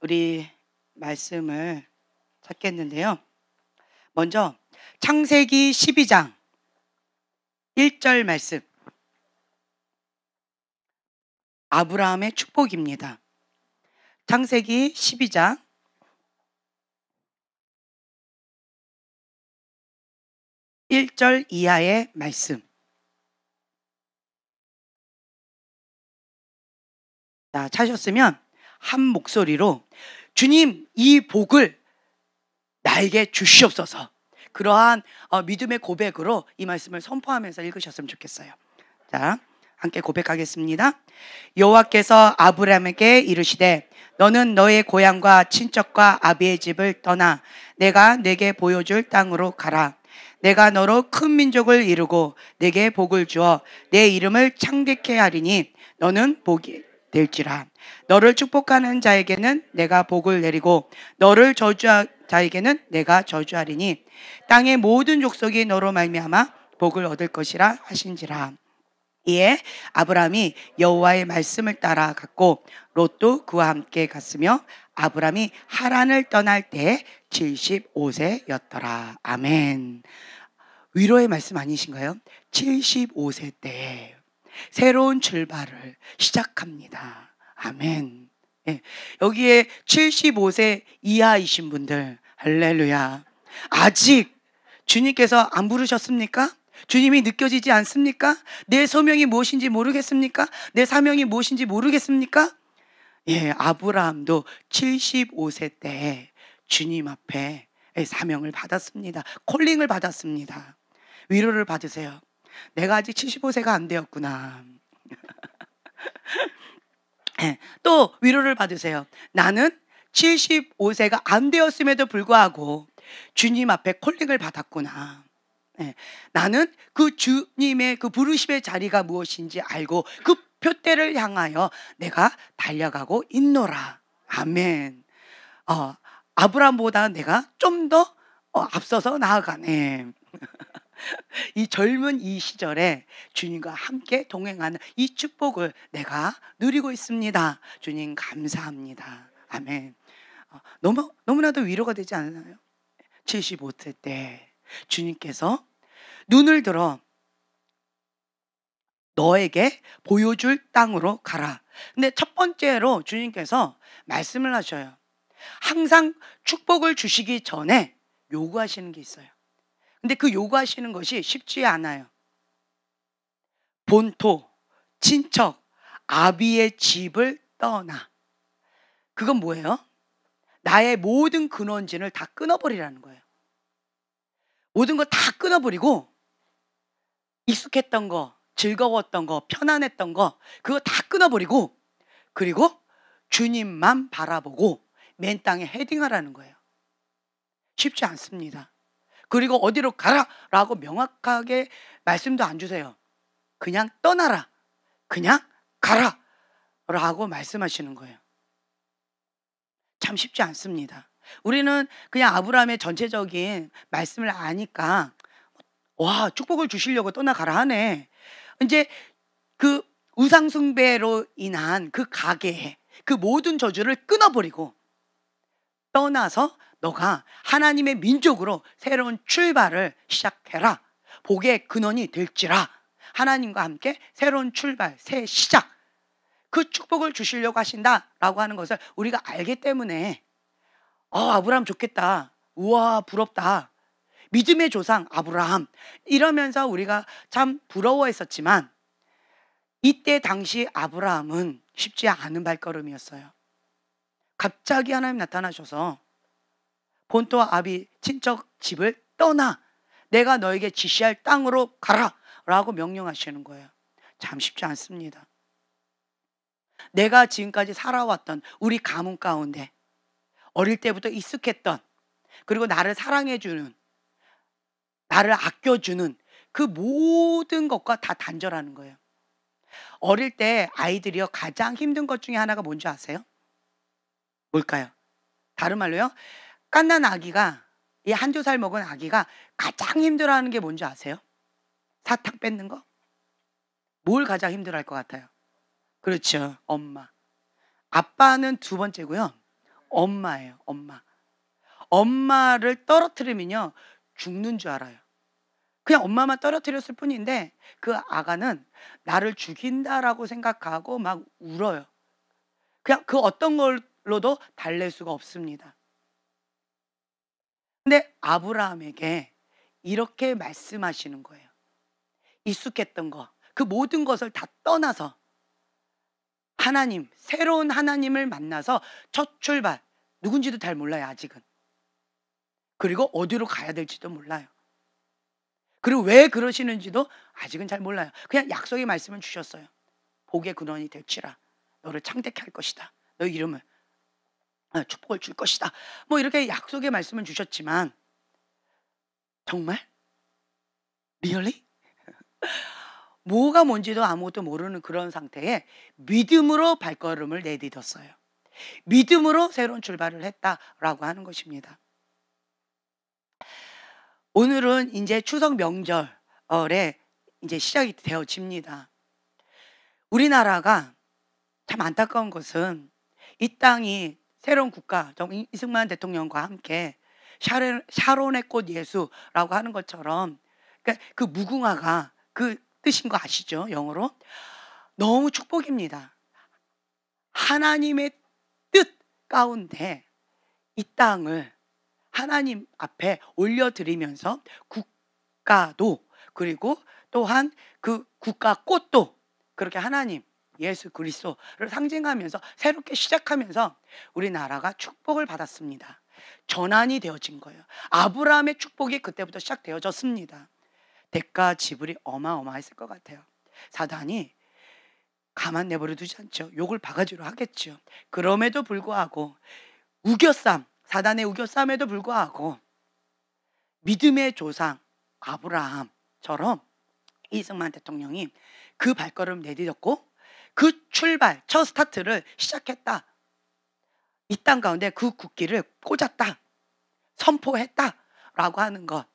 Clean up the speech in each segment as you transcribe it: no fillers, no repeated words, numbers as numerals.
우리 말씀을 찾겠는데요. 먼저 창세기 12장 1절 말씀, 아브라함의 축복입니다. 창세기 12장 1절 이하의 말씀. 자, 찾으셨으면 한 목소리로 주님, 이 복을 나에게 주시옵소서. 그러한 믿음의 고백으로 이 말씀을 선포하면서 읽으셨으면 좋겠어요. 자, 함께 고백하겠습니다. 여호와께서 아브라함에게 이르시되 너는 너의 고향과 친척과 아비의 집을 떠나 내가 내게 보여줄 땅으로 가라. 내가 너로 큰 민족을 이루고 내게 복을 주어 내 이름을 창대케 하리니 너는 복이 될지라. 너를 축복하는 자에게는 내가 복을 내리고 너를 저주할 자에게는 내가 저주하리니 땅의 모든 족속이 너로 말미암아 복을 얻을 것이라 하신지라. 이에 아브라함이 여호와의 말씀을 따라 갔고 롯도 그와 함께 갔으며 아브라함이 하란을 떠날 때 75세였더라. 아멘. 위로의 말씀 아니신가요? 75세 때 새로운 출발을 시작합니다. 아멘. 네. 여기에 75세 이하이신 분들, 할렐루야. 아직 주님께서 안 부르셨습니까? 주님이 느껴지지 않습니까? 내 소명이 무엇인지 모르겠습니까? 내 사명이 무엇인지 모르겠습니까? 예, 아브라함도 75세 때 주님 앞에 사명을 받았습니다. 콜링을 받았습니다. 위로를 받으세요. 내가 아직 75세가 안 되었구나. 네, 또 위로를 받으세요. 나는 75세가 안 되었음에도 불구하고 주님 앞에 콜링을 받았구나. 네, 나는 그 주님의 그 부르심의 자리가 무엇인지 알고 그 표대를 향하여 내가 달려가고 있노라. 아멘. 아브라함보다 내가 좀 더 앞서서 나아가네. 이 젊은 이 시절에 주님과 함께 동행하는 이 축복을 내가 누리고 있습니다. 주님 감사합니다. 아멘. 너무나도 위로가 되지 않나요? 75세 때 주님께서 눈을 들어 너에게 보여줄 땅으로 가라. 근데 첫 번째로 주님께서 말씀을 하셔요. 항상 축복을 주시기 전에 요구하시는 게 있어요. 근데 그 요구하시는 것이 쉽지 않아요. 본토, 친척, 아비의 집을 떠나. 그건 뭐예요? 나의 모든 근원진을 다 끊어버리라는 거예요. 모든 거 다 끊어버리고 익숙했던 거, 즐거웠던 거, 편안했던 거 그거 다 끊어버리고 그리고 주님만 바라보고 맨 땅에 헤딩하라는 거예요. 쉽지 않습니다. 그리고 어디로 가라라고 명확하게 말씀도 안 주세요. 그냥 떠나라, 그냥 가라라고 말씀하시는 거예요. 참 쉽지 않습니다. 우리는 그냥 아브라함의 전체적인 말씀을 아니까 와, 축복을 주시려고 떠나가라 하네. 이제 그 우상숭배로 인한 그 가계의 그 모든 저주를 끊어버리고 떠나서 너가 하나님의 민족으로 새로운 출발을 시작해라. 복의 근원이 될지라. 하나님과 함께 새로운 출발, 새 시작, 그 축복을 주시려고 하신다라고 하는 것을 우리가 알기 때문에 아브라함 좋겠다. 우와, 부럽다. 믿음의 조상 아브라함 이러면서 우리가 참 부러워했었지만 이때 당시 아브라함은 쉽지 않은 발걸음이었어요. 갑자기 하나님 나타나셔서 본토 아비 친척 집을 떠나 내가 너에게 지시할 땅으로 가라 라고 명령하시는 거예요. 참 쉽지 않습니다. 내가 지금까지 살아왔던 우리 가문 가운데 어릴 때부터 익숙했던 그리고 나를 사랑해주는 나를 아껴주는 그 모든 것과 다 단절하는 거예요. 어릴 때 아이들이요 가장 힘든 것 중에 하나가 뭔지 아세요? 뭘까요? 다른 말로요, 갓난 아기가, 이 한두 살 먹은 아기가 가장 힘들어하는 게 뭔지 아세요? 사탕 뺏는 거? 뭘 가장 힘들어할 것 같아요? 그렇죠, 엄마. 아빠는 두 번째고요, 엄마예요, 엄마. 엄마를 떨어뜨리면요 죽는 줄 알아요. 그냥 엄마만 떨어뜨렸을 뿐인데 그 아가는 나를 죽인다라고 생각하고 막 울어요. 그냥 그 어떤 걸로도 달랠 수가 없습니다. 근데 아브라함에게 이렇게 말씀하시는 거예요. 익숙했던 거, 그 모든 것을 다 떠나서 하나님, 새로운 하나님을 만나서 첫 출발, 누군지도 잘 몰라요, 아직은. 그리고 어디로 가야 될지도 몰라요. 그리고 왜 그러시는지도 아직은 잘 몰라요. 그냥 약속의 말씀을 주셨어요. 복의 근원이 될지라. 너를 창대케 할 것이다. 너 이름을 축복을 줄 것이다. 뭐 이렇게 약속의 말씀을 주셨지만 정말? 리얼리? 뭐가 뭔지도 아무것도 모르는 그런 상태에 믿음으로 발걸음을 내디뎠어요. 믿음으로 새로운 출발을 했다라고 하는 것입니다. 오늘은 이제 추석 명절에 이제 시작이 되어집니다. 우리나라가 참 안타까운 것은 이 땅이 새로운 국가, 이승만 대통령과 함께 샤론의 꽃 예수라고 하는 것처럼, 그러니까 그 무궁화가 그 뜻인 거 아시죠? 영어로. 너무 축복입니다. 하나님의 뜻 가운데 이 땅을 하나님 앞에 올려드리면서 국가도, 그리고 또한 그 국가 꽃도 그렇게 하나님 예수 그리스도를 상징하면서 새롭게 시작하면서 우리나라가 축복을 받았습니다. 전환이 되어진 거예요. 아브라함의 축복이 그때부터 시작되어졌습니다. 대가 지불이 어마어마했을 것 같아요. 사단이 가만 내버려 두지 않죠. 욕을 바가지로 하겠죠. 그럼에도 불구하고 우겨쌈, 사단의 우겨쌈에도 불구하고 믿음의 조상 아브라함처럼 이승만 대통령이 그 발걸음 내디뎠고 그 출발, 첫 스타트를 시작했다. 이 땅 가운데 그 국기를 꽂았다. 선포했다. 라고 하는 것.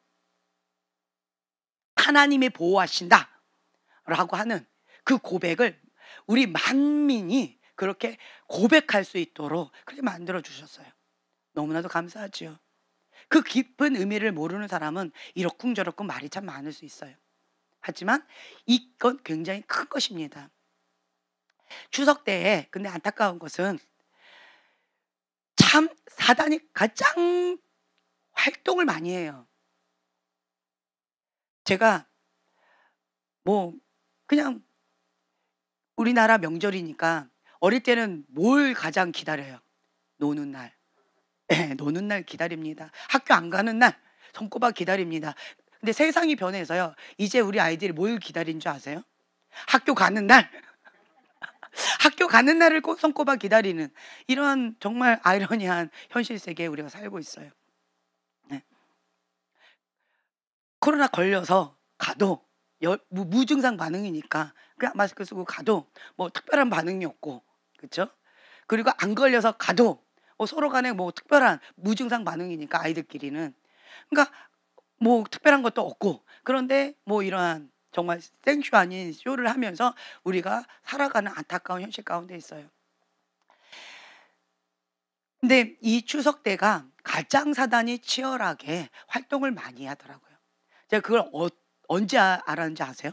하나님이 보호하신다. 라고 하는 그 고백을 우리 만민이 그렇게 고백할 수 있도록 그렇게 만들어 주셨어요. 너무나도 감사하지요. 그 깊은 의미를 모르는 사람은 이러쿵저러쿵 말이 참 많을 수 있어요. 하지만 이건 굉장히 큰 것입니다. 추석 때에 근데 안타까운 것은 참 사단이 가장 활동을 많이 해요. 제가 뭐 그냥 우리나라 명절이니까 어릴 때는 뭘 가장 기다려요? 노는 날. 네, 노는 날 기다립니다. 학교 안 가는 날 손꼽아 기다립니다. 근데 세상이 변해서요. 이제 우리 아이들이 뭘 기다리는 줄 아세요? 학교 가는 날. 학교 가는 날을 손꼽아 기다리는 이런 정말 아이러니한 현실 세계에 우리가 살고 있어요. 네. 코로나 걸려서 가도 무증상 반응이니까 그냥 마스크 쓰고 가도 뭐 특별한 반응이 없고, 그렇죠? 그리고 안 걸려서 가도 서로 간에 뭐 특별한 무증상 반응이니까 아이들끼리는, 그러니까 뭐 특별한 것도 없고, 그런데 뭐 이러한 정말 생쇼 아닌 쇼를 하면서 우리가 살아가는 안타까운 현실 가운데 있어요. 근데 이 추석 때가 가장 사단이 치열하게 활동을 많이 하더라고요. 제가 그걸 언제 알았는지 아세요?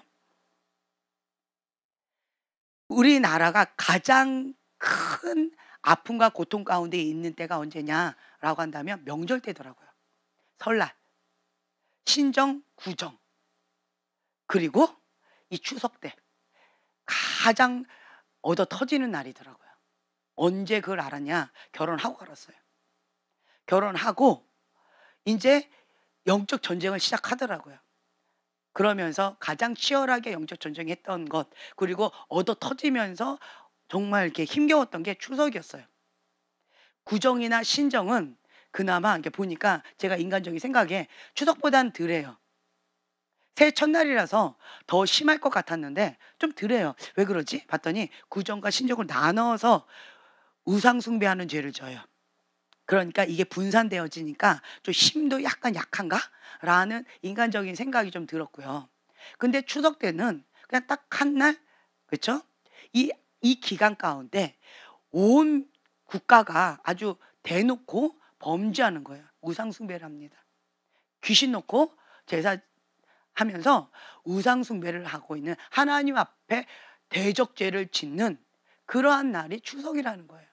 우리나라가 가장 큰 아픔과 고통 가운데 있는 때가 언제냐라고 한다면 명절 때더라고요. 설날, 신정, 구정, 그리고 이 추석 때 가장 얻어 터지는 날이더라고요. 언제 그걸 알았냐? 결혼하고 알았어요. 결혼하고 이제 영적 전쟁을 시작하더라고요. 그러면서 가장 치열하게 영적 전쟁을 했던 것, 그리고 얻어 터지면서 정말 이렇게 힘겨웠던 게 추석이었어요. 구정이나 신정은 그나마 이렇게 보니까 제가 인간적인 생각에 추석보단 덜해요. 새해 첫날이라서 더 심할 것 같았는데 좀 덜해요. 왜 그러지? 봤더니 구정과 신정을 나눠서 우상 숭배하는 죄를 져요. 그러니까 이게 분산되어지니까 좀 힘도 약간 약한가? 라는 인간적인 생각이 좀 들었고요. 근데 추석 때는 그냥 딱 한 날, 그렇죠? 이 기간 가운데 온 국가가 아주 대놓고 범죄하는 거예요. 우상 숭배를 합니다. 귀신 놓고 제사하면서 우상 숭배를 하고 있는, 하나님 앞에 대적죄를 짓는 그러한 날이 추석이라는 거예요.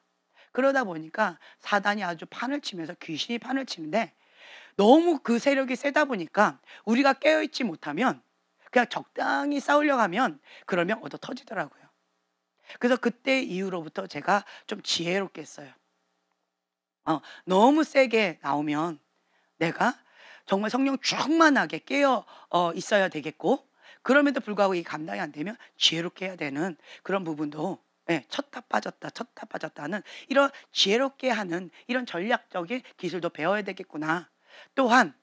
그러다 보니까 사단이 아주 판을 치면서, 귀신이 판을 치는데, 너무 그 세력이 세다 보니까 우리가 깨어있지 못하면, 그냥 적당히 싸우려고 하면 그러면 얻어 터지더라고요. 그래서 그때 이후로부터 제가 좀 지혜롭게 했어요. 너무 세게 나오면 내가 정말 성령 충만하게 깨어 있어야 되겠고, 그럼에도 불구하고 이 감당이 안 되면 지혜롭게 해야 되는 그런 부분도, 예, 쳤다 빠졌다 쳤다 빠졌다는 이런 지혜롭게 하는 이런 전략적인 기술도 배워야 되겠구나. 또한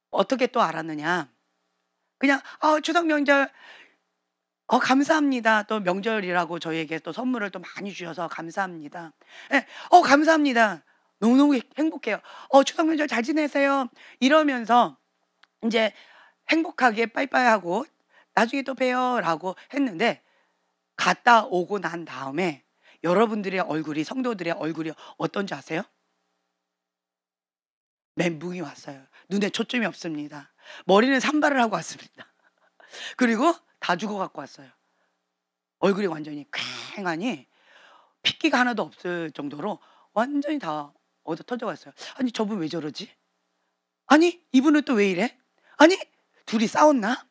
어떻게 또 알았느냐, 그냥 추석 명절 감사합니다. 또 명절이라고 저희에게 또 선물을 또 많이 주셔서 감사합니다. 예, 감사합니다. 너무너무 행복해요. 추석 명절 잘 지내세요. 이러면서 이제 행복하게 빠이빠이하고 나중에 또 봬요라고 했는데, 갔다 오고 난 다음에 여러분들의 얼굴이, 성도들의 얼굴이 어떤지 아세요? 멘붕이 왔어요. 눈에 초점이 없습니다. 머리는 산발을 하고 왔습니다. 그리고 다 죽어갖고 왔어요. 얼굴이 완전히 쾌하니 핏기가 하나도 없을 정도로 완전히 다 얻어 터져갔어요. 아니, 저분 왜 저러지? 아니, 이분은 또 왜 이래? 아니, 둘이 싸웠나?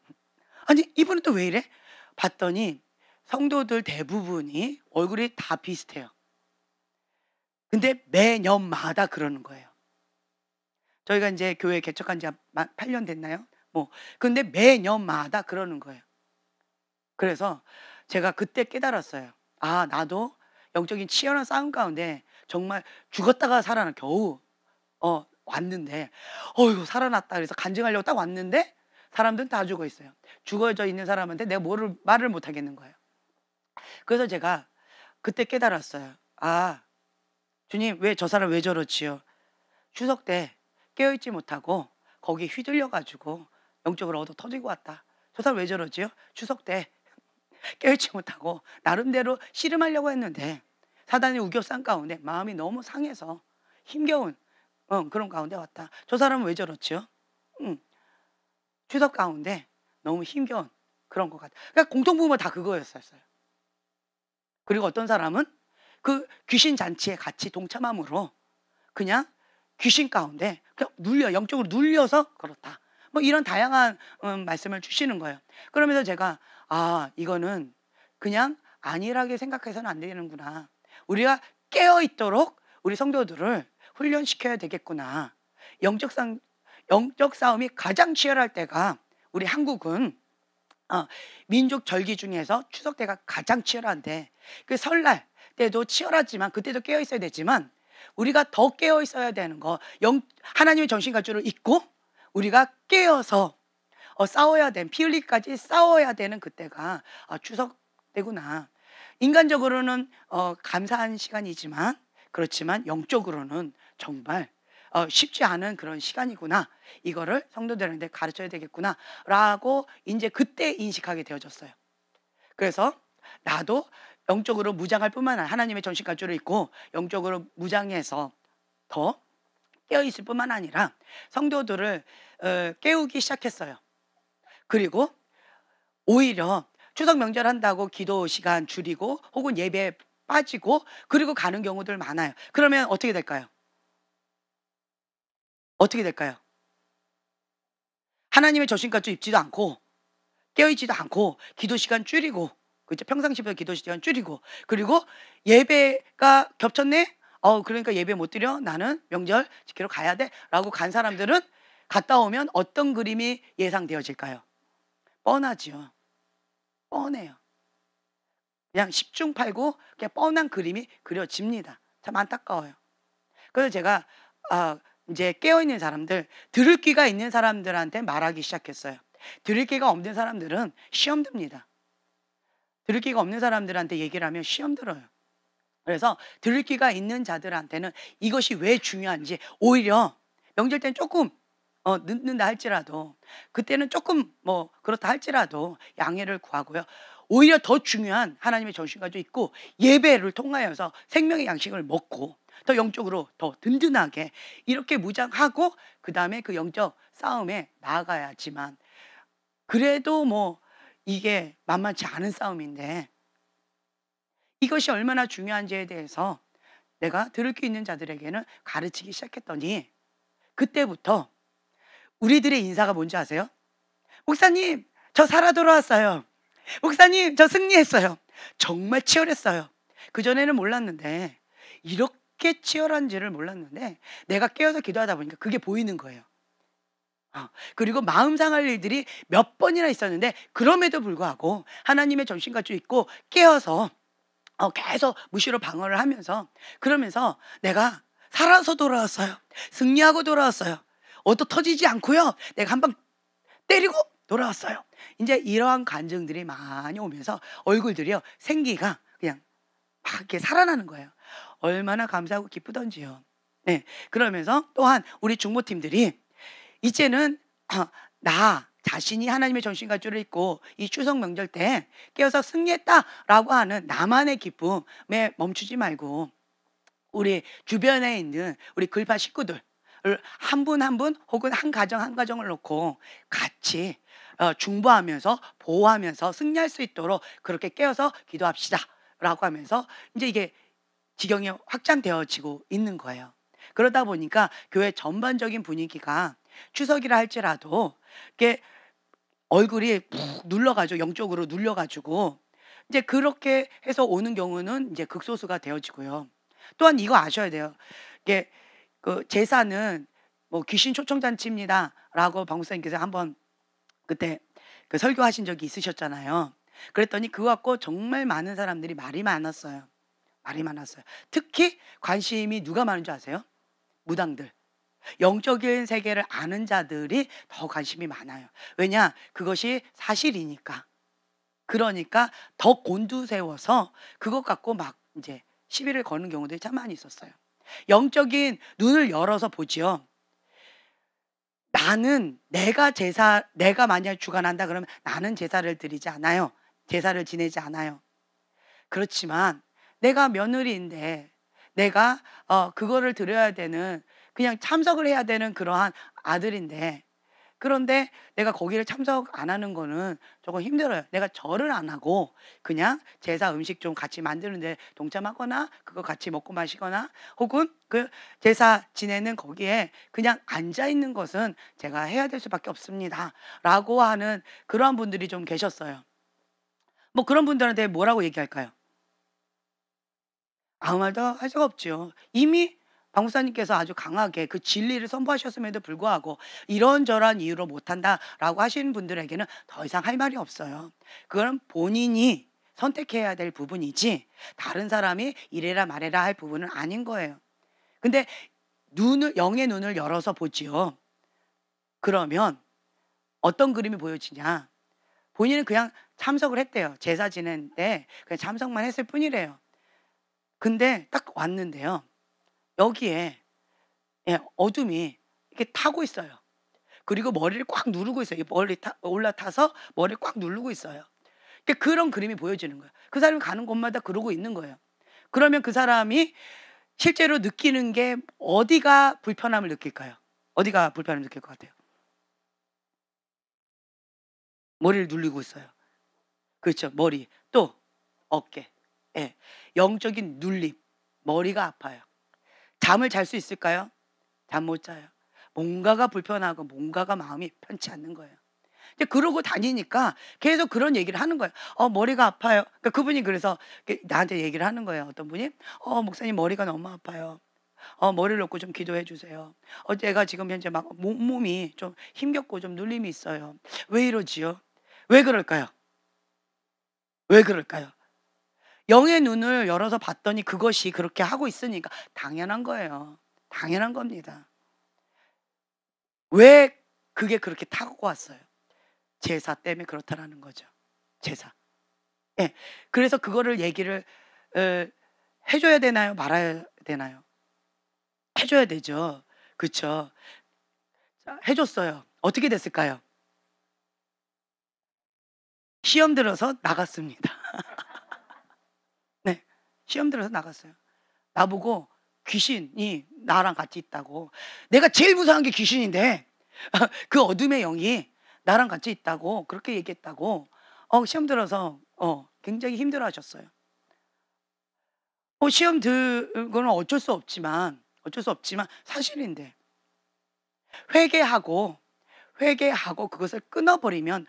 아니, 이분은 또 왜 이래? 봤더니 성도들 대부분이 얼굴이 다 비슷해요. 근데 매년마다 그러는 거예요. 저희가 이제 교회 개척한 지 8년 됐나요? 근데 매년마다 그러는 거예요. 그래서 제가 그때 깨달았어요. 나도 영적인 치열한 싸움 가운데 정말 죽었다가 살아나 겨우 왔는데, 살아났다 그래서 간증하려고 딱 왔는데 사람들은 다 죽어 있어요. 죽어져 있는 사람한테 내가 말을 못 하겠는 거예요. 그래서 제가 그때 깨달았어요. 주님, 왜 저 사람 왜 저렇지요? 추석 때 깨어있지 못하고 거기 휘둘려 가지고 영적으로 얻어 터지고 왔다. 저 사람 왜 저러지요? 추석 때 깨어있지 못하고 나름대로 씨름하려고 했는데 사단의 우겨싼 가운데 마음이 너무 상해서 힘겨운 그런 가운데 왔다. 저 사람은 왜 저렇지요? 추석 가운데 너무 힘겨운 그런 것 같아. 그러니까 공통부모가 다 그거였었어요. 그리고 어떤 사람은 그 귀신 잔치에 같이 동참함으로 그냥 귀신 가운데 그냥 영적으로 눌려서 그렇다. 이런 다양한 말씀을 주시는 거예요. 그러면서 제가 이거는 그냥 안일하게 생각해서는 안 되는구나. 우리가 깨어 있도록 우리 성도들을 훈련시켜야 되겠구나. 영적 싸움이 가장 치열할 때가, 우리 한국은 민족 절기 중에서 추석 때가 가장 치열한데, 그 설날 때도 치열하지만 그때도 깨어 있어야 되지만 우리가 더 깨어 있어야 되는 거, 하나님의 정신가주를 잊고 우리가 깨어서 싸워야 되는, 피 흘리기까지 싸워야 되는 그때가 추석 때구나. 인간적으로는 감사한 시간이지만, 그렇지만 영적으로는 정말 쉽지 않은 그런 시간이구나. 이거를 성도들한테 가르쳐야 되겠구나 라고 이제 그때 인식하게 되어졌어요. 그래서 나도 영적으로 무장할 뿐만 아니라 하나님의 정신가주를 잊고 영적으로 무장해서 더 깨어있을 뿐만 아니라 성도들을 깨우기 시작했어요. 그리고 오히려 추석 명절 한다고 기도 시간 줄이고 혹은 예배 빠지고 그리고 가는 경우들 많아요. 그러면 어떻게 될까요? 어떻게 될까요? 하나님의 정신가주 입지도 않고 깨어있지도 않고 기도 시간 줄이고, 그렇죠? 평상시보다 기도 시간 줄이고, 그리고 예배가 겹쳤네? 그러니까 예배 못 드려? 나는 명절 지키러 가야 돼? 라고 간 사람들은 갔다 오면 어떤 그림이 예상되어질까요? 뻔하지요. 뻔해요. 그냥 10중 8구 그냥 뻔한 그림이 그려집니다. 참 안타까워요. 그래서 제가 이제 깨어있는 사람들, 들을 귀가 있는 사람들한테 말하기 시작했어요. 들을 귀가 없는 사람들은 시험 듭니다. 들을 귀가 없는 사람들한테 얘기를 하면 시험 들어요. 그래서 들을 귀가 있는 자들한테는 이것이 왜 중요한지, 오히려 명절 때는 조금 늦는다 할지라도, 그때는 조금 그렇다 할지라도 양해를 구하고요. 오히려 더 중요한 하나님의 정신가지고 있고 예배를 통하여서 생명의 양식을 먹고 더 영적으로 더 든든하게 이렇게 무장하고 그다음에 그 영적 싸움에 나아가야지만, 그래도 뭐 이게 만만치 않은 싸움인데 이것이 얼마나 중요한지에 대해서 내가 들을 수 있는 자들에게는 가르치기 시작했더니, 그때부터 우리들의 인사가 뭔지 아세요? 목사님, 저 살아 돌아왔어요. 목사님, 저 승리했어요. 정말 치열했어요. 그전에는 몰랐는데, 이렇게 치열한지를 몰랐는데 내가 깨어서 기도하다 보니까 그게 보이는 거예요. 그리고 마음 상할 일들이 몇 번이나 있었는데 그럼에도 불구하고 하나님의 정신과 있고 깨어서 계속 무시로 방어를 하면서, 그러면서 내가 살아서 돌아왔어요. 승리하고 돌아왔어요. 옷도 터지지 않고요. 내가 한 방 때리고 돌아왔어요. 이제 이러한 간증들이 많이 오면서 얼굴들이요, 생기가 그냥 막 이렇게 살아나는 거예요. 얼마나 감사하고 기쁘던지요. 네, 그러면서 또한 우리 중보팀들이 이제는 나 자신이 하나님의 정신가주를 입고 이 추석 명절 때 깨어서 승리했다라고 하는 나만의 기쁨에 멈추지 말고 우리 주변에 있는 우리 글파 식구들 한 분 한 분 혹은 한 가정 한 가정을 놓고 같이 중보하면서 보호하면서 승리할 수 있도록 그렇게 깨어서 기도합시다 라고 하면서 이제 이게 지경이 확장되어지고 있는 거예요. 그러다 보니까 교회 전반적인 분위기가 추석이라 할지라도 이게 얼굴이 푹 눌러가지고 영적으로 눌려가지고 이제 그렇게 해서 오는 경우는 이제 극소수가 되어지고요. 또한 이거 아셔야 돼요. 이게 그 제사는 뭐 귀신 초청 잔치입니다라고 방목사님께서 한번 그때 그 설교하신 적이 있으셨잖아요. 그랬더니 그거 갖고 정말 많은 사람들이 말이 많았어요. 말이 많았어요. 특히 관심이 누가 많은 줄 아세요? 무당들. 영적인 세계를 아는 자들이 더 관심이 많아요. 왜냐? 그것이 사실이니까. 그러니까 더 곤두세워서 그것 갖고 막 이제 시비를 거는 경우들이 참 많이 있었어요. 영적인 눈을 열어서 보지요. 나는 내가 만약 주관한다 그러면 나는 제사를 드리지 않아요. 제사를 지내지 않아요. 그렇지만 내가 며느리인데 내가 그거를 드려야 되는, 그냥 참석을 해야 되는 그러한 아들인데, 그런데 내가 거기를 참석 안 하는 거는 조금 힘들어요. 내가 절을 안 하고 그냥 제사 음식 좀 같이 만드는데 동참하거나 그거 같이 먹고 마시거나 혹은 그 제사 지내는 거기에 그냥 앉아 있는 것은 제가 해야 될 수밖에 없습니다 라고 하는 그러한 분들이 좀 계셨어요. 뭐 그런 분들한테 뭐라고 얘기할까요? 아무 말도 할 수가 없죠. 이미 박 목사님께서 아주 강하게 그 진리를 선포하셨음에도 불구하고 이런저런 이유로 못한다라고 하시는 분들에게는 더 이상 할 말이 없어요. 그건 본인이 선택해야 될 부분이지 다른 사람이 이래라 말해라 할 부분은 아닌 거예요. 근데 영의 눈을 열어서 보지요. 그러면 어떤 그림이 보여지냐? 본인은 그냥 참석을 했대요. 제사 지내는데 그냥 참석만 했을 뿐이래요. 근데 딱 왔는데요. 여기에 어둠이 이렇게 타고 있어요. 그리고 머리를 꽉 누르고 있어요. 올라타서 머리를 꽉 누르고 있어요. 그런 그림이 보여지는 거예요. 그 사람이 가는 곳마다 그러고 있는 거예요. 그러면 그 사람이 실제로 느끼는 게 어디가 불편함을 느낄까요? 어디가 불편함을 느낄 것 같아요? 머리를 눌리고 있어요. 그렇죠. 머리. 또 어깨. 예. 영적인 눌림. 머리가 아파요. 잠을 잘 수 있을까요? 잠 못 자요. 뭔가가 불편하고 뭔가가 마음이 편치 않는 거예요. 근데 그러고 다니니까 계속 그런 얘기를 하는 거예요. 머리가 아파요. 그러니까 그분이 그래서 나한테 얘기를 하는 거예요. 어떤 분이 목사님 머리가 너무 아파요. 머리를 놓고 좀 기도해 주세요. 제가 지금 현재 막 몸이 좀 힘겹고 좀 눌림이 있어요. 왜 이러지요? 왜 그럴까요? 왜 그럴까요? 영의 눈을 열어서 봤더니 그것이 그렇게 하고 있으니까 당연한 거예요. 당연한 겁니다. 왜 그게 그렇게 타고 왔어요? 제사 때문에 그렇다라는 거죠. 제사. 예. 그래서 그거를 얘기를 해 줘야 되나요? 말아야 되나요? 해 줘야 되죠. 그쵸. 자, 해 줬어요. 어떻게 됐을까요? 시험 들어서 나갔습니다. 네. 시험 들어서 나갔어요. 나보고 귀신이 나랑 같이 있다고. 내가 제일 무서운 게 귀신인데 그 어둠의 영이 나랑 같이 있다고 그렇게 얘기했다고. 시험 들어서 굉장히 힘들어하셨어요. 시험 들고는 어쩔 수 없지만 사실인데 회개하고 그것을 끊어버리면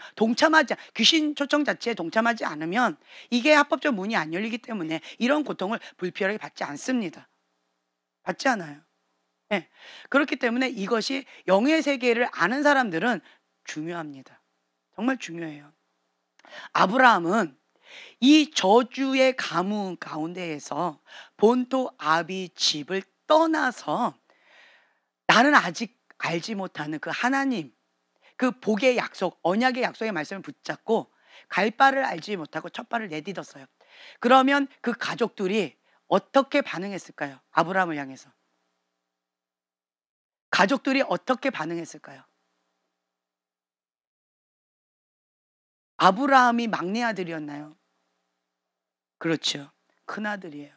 귀신 초청 자체에 동참하지 않으면 이게 합법적 문이 안 열리기 때문에 이런 고통을 불필요하게 받지 않습니다. 받지 않아요. 네. 그렇기 때문에 이것이 영의 세계를 아는 사람들은 중요합니다. 정말 중요해요. 아브라함은 이 저주의 가문 가운데에서 본토 아비 집을 떠나서 나는 아직 알지 못하는 그 하나님, 그 복의 약속, 언약의 약속의 말씀을 붙잡고 갈 바를 알지 못하고 첫 발을 내딛었어요. 그러면 그 가족들이 어떻게 반응했을까요? 아브라함을 향해서. 가족들이 어떻게 반응했을까요? 아브라함이 막내 아들이었나요? 그렇죠. 큰 아들이에요.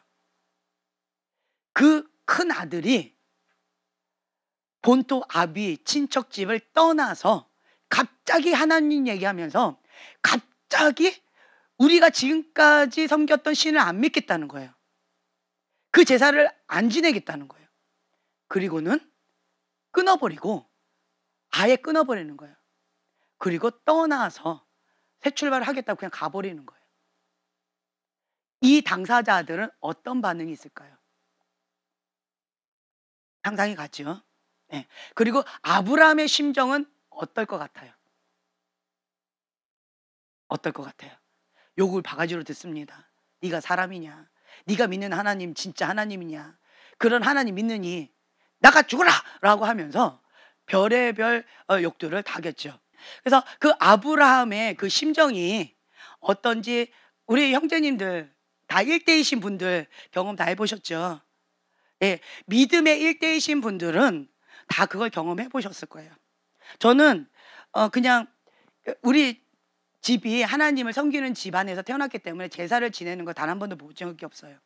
그 큰 아들이 본토 아비 친척집을 떠나서 갑자기 하나님 얘기하면서 갑자기 우리가 지금까지 섬겼던 신을 안 믿겠다는 거예요. 그 제사를 안 지내겠다는 거예요. 그리고는 아예 끊어버리는 거예요. 그리고 떠나서 새 출발을 하겠다고 그냥 가버리는 거예요. 이 당사자들은 어떤 반응이 있을까요? 상상이 가죠. 네. 그리고 아브라함의 심정은 어떨 것 같아요? 어떨 것 같아요? 욕을 바가지로 듣습니다. 네가 사람이냐? 네가 믿는 하나님 진짜 하나님이냐? 그런 하나님 믿느니 나가 죽어라! 라고 하면서 별의별 욕들을 다겠죠. 그래서 그 아브라함의 그 심정이 어떤지 우리 형제님들 다 일대이신 분들 경험 다 해보셨죠? 예, 믿음의 일대이신 분들은 다 그걸 경험해 보셨을 거예요. 저는 그냥 우리 집이 하나님을 섬기는 집안에서 태어났기 때문에 제사를 지내는 거 단 한 번도 본 적이 없어요.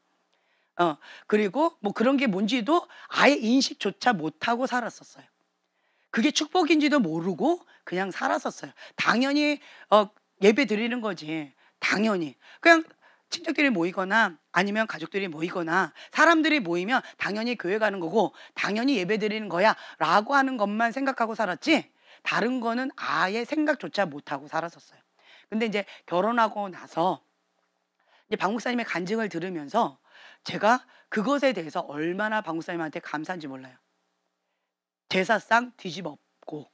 그리고 뭐 그런 게 뭔지도 아예 인식조차 못하고 살았었어요. 그게 축복인지도 모르고 그냥 살았었어요. 당연히 예배 드리는 거지. 당연히. 그냥 친척들이 모이거나 아니면 가족들이 모이거나 사람들이 모이면 당연히 교회 가는 거고 당연히 예배 드리는 거야 라고 하는 것만 생각하고 살았지 다른 거는 아예 생각조차 못하고 살았었어요. 근데 이제 결혼하고 나서 이제 박 목사님의 간증을 들으면서 제가 그것에 대해서 얼마나 박 목사님한테 감사한지 몰라요. 제사상 뒤집었고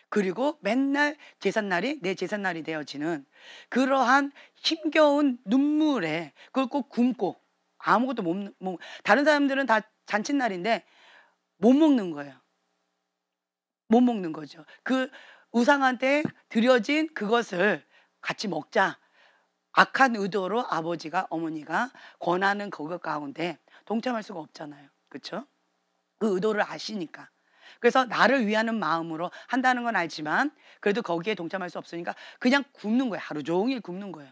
그리고 맨날 제삿날이 내 제삿날이 되어지는 그러한 힘겨운 눈물에 그걸 꼭 굶고 아무것도 다른 사람들은 다 잔칫날인데 못 먹는 거예요. 못 먹는 거죠. 그 우상한테 드려진 그것을 같이 먹자. 악한 의도로 아버지가 어머니가 권하는 그것 가운데 동참할 수가 없잖아요. 그렇죠? 그 의도를 아시니까. 그래서 나를 위하는 마음으로 한다는 건 알지만 그래도 거기에 동참할 수 없으니까 그냥 굶는 거예요. 하루 종일 굶는 거예요.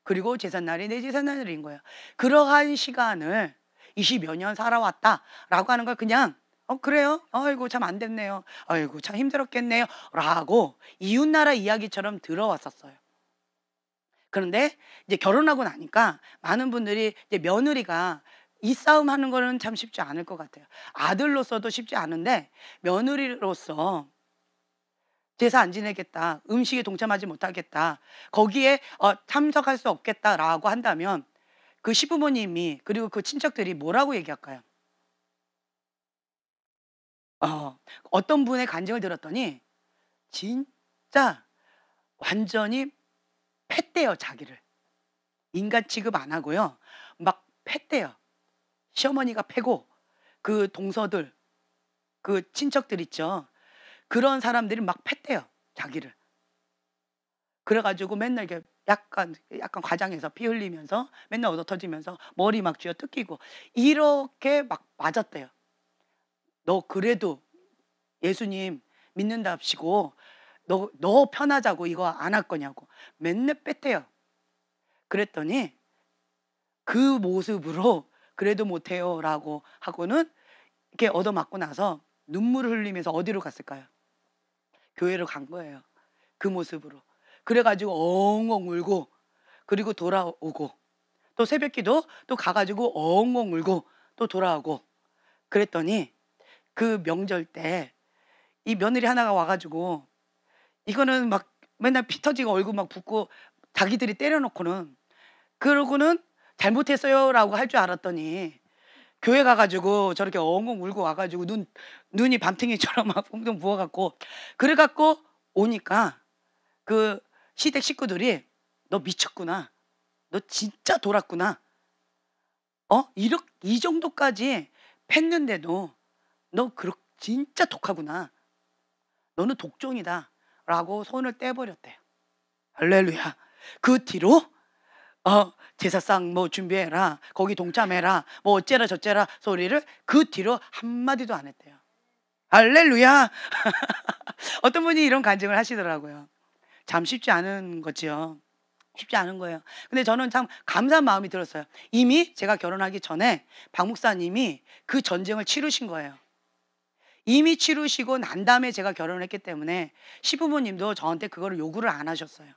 그리고 제삿날이 내 제삿날인 거예요. 그러한 시간을 20여 년 살아왔다라고 하는 걸 그냥 그래요? 아이고 참 안 됐네요. 아이고 참 힘들었겠네요. 라고 이웃나라 이야기처럼 들어왔었어요. 그런데 이제 결혼하고 나니까 많은 분들이 이제 며느리가 이 싸움 하는 거는 참 쉽지 않을 것 같아요. 아들로서도 쉽지 않은데 며느리로서 제사 안 지내겠다, 음식에 동참하지 못하겠다, 거기에 참석할 수 없겠다라고 한다면 그 시부모님이 그리고 그 친척들이 뭐라고 얘기할까요? 어떤 분의 간증을 들었더니 진짜 완전히 팼대요. 자기를 인간 취급 안 하고요 막 팼대요. 시어머니가 패고 그 동서들 그 친척들 있죠. 그런 사람들이 막 팼대요. 자기를. 그래가지고 맨날 이렇게 약간 과장해서 피 흘리면서 맨날 얻어터지면서 머리 막 쥐어 뜯기고 이렇게 막 맞았대요. 너 그래도 예수님 믿는답시고 너 편하자고 이거 안 할 거냐고 맨날 뺐대요. 그랬더니 그 모습으로 그래도 못해요 라고 하고는 이렇게 얻어맞고 나서 눈물을 흘리면서 어디로 갔을까요? 교회로 간 거예요. 그 모습으로. 그래가지고 엉엉 울고, 그리고 돌아오고, 또 새벽기도 또 가가지고 엉엉 울고 또 돌아오고. 그랬더니 그 명절 때 이 며느리 하나가 와가지고, 이거는 막 맨날 피 터지고 얼굴 막 붓고 자기들이 때려놓고는, 그러고는 잘못했어요 라고 할 줄 알았더니 교회 가가지고 저렇게 엉엉 울고 와가지고 눈이 밤탱이처럼 막 붕붕 부어갖고, 그래갖고 오니까 그 시댁 식구들이 너 미쳤구나, 너 진짜 돌았구나, 이 정도까지 팼는데도 너 진짜 독하구나, 너는 독종이다 라고 손을 떼버렸대요. 할렐루야. 그 뒤로 제사상 뭐 준비해라, 거기 동참해라, 뭐 어째라 저째라 소리를 그 뒤로 한마디도 안 했대요. 할렐루야. 어떤 분이 이런 간증을 하시더라고요. 참 쉽지 않은 거지요. 쉽지 않은 거예요. 근데 저는 참 감사한 마음이 들었어요. 이미 제가 결혼하기 전에 박 목사님이 그 전쟁을 치르신 거예요. 이미 치르시고 난 다음에 제가 결혼을 했기 때문에 시부모님도 저한테 그거를 요구를 안 하셨어요.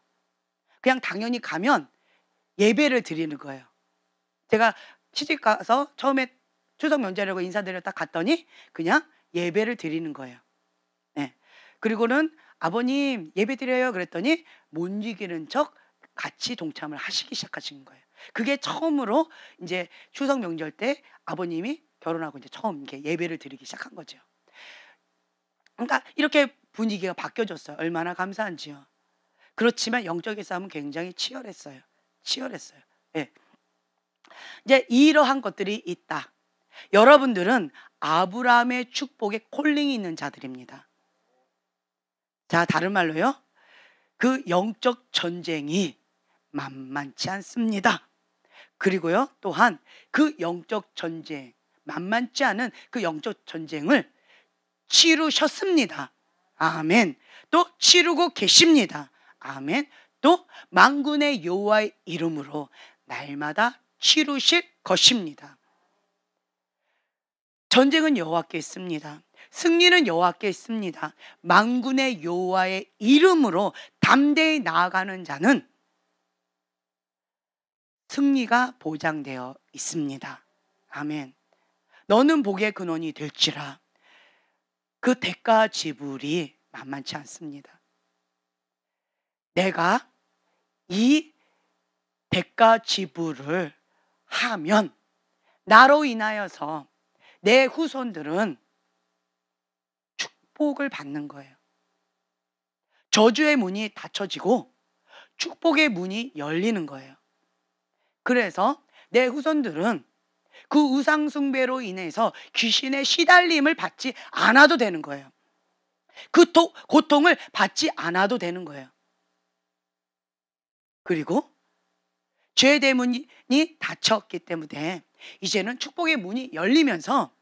그냥 당연히 가면 예배를 드리는 거예요. 제가 시집 가서 처음에 추석 명절이라고 인사드려 딱 갔더니 그냥 예배를 드리는 거예요. 네. 그리고는 아버님 예배 드려요 그랬더니 못 이기는 척 같이 동참을 하시기 시작하신 거예요. 그게 처음으로 이제 추석 명절 때 아버님이 결혼하고 이제 처음 이렇게 예배를 드리기 시작한 거죠. 그러니까 이렇게 분위기가 바뀌어졌어요. 얼마나 감사한지요. 그렇지만 영적인 싸움은 굉장히 치열했어요. 치열했어요. 예. 이제 이러한 것들이 있다. 여러분들은 아브라함의 축복에 콜링이 있는 자들입니다. 자, 다른 말로요, 그 영적 전쟁이 만만치 않습니다. 그리고요, 또한 그 영적 전쟁, 만만치 않은 그 영적 전쟁을 치르셨습니다. 아멘. 또 치르고 계십니다. 아멘. 또 만군의 여호와의 이름으로 날마다 치르실 것입니다. 전쟁은 여호와께 있습니다. 승리는 여호와께 있습니다. 만군의 여호와의 이름으로 담대히 나아가는 자는 승리가 보장되어 있습니다. 아멘. 너는 복의 근원이 될지라. 그 대가 지불이 만만치 않습니다. 내가 이 대가 지불을 하면 나로 인하여서 내 후손들은 축복을 받는 거예요. 저주의 문이 닫혀지고 축복의 문이 열리는 거예요. 그래서 내 후손들은 그 우상숭배로 인해서 귀신의 시달림을 받지 않아도 되는 거예요. 그 고통을 받지 않아도 되는 거예요. 그리고 죄 대문이 닫혔기 때문에 이제는 축복의 문이 열리면서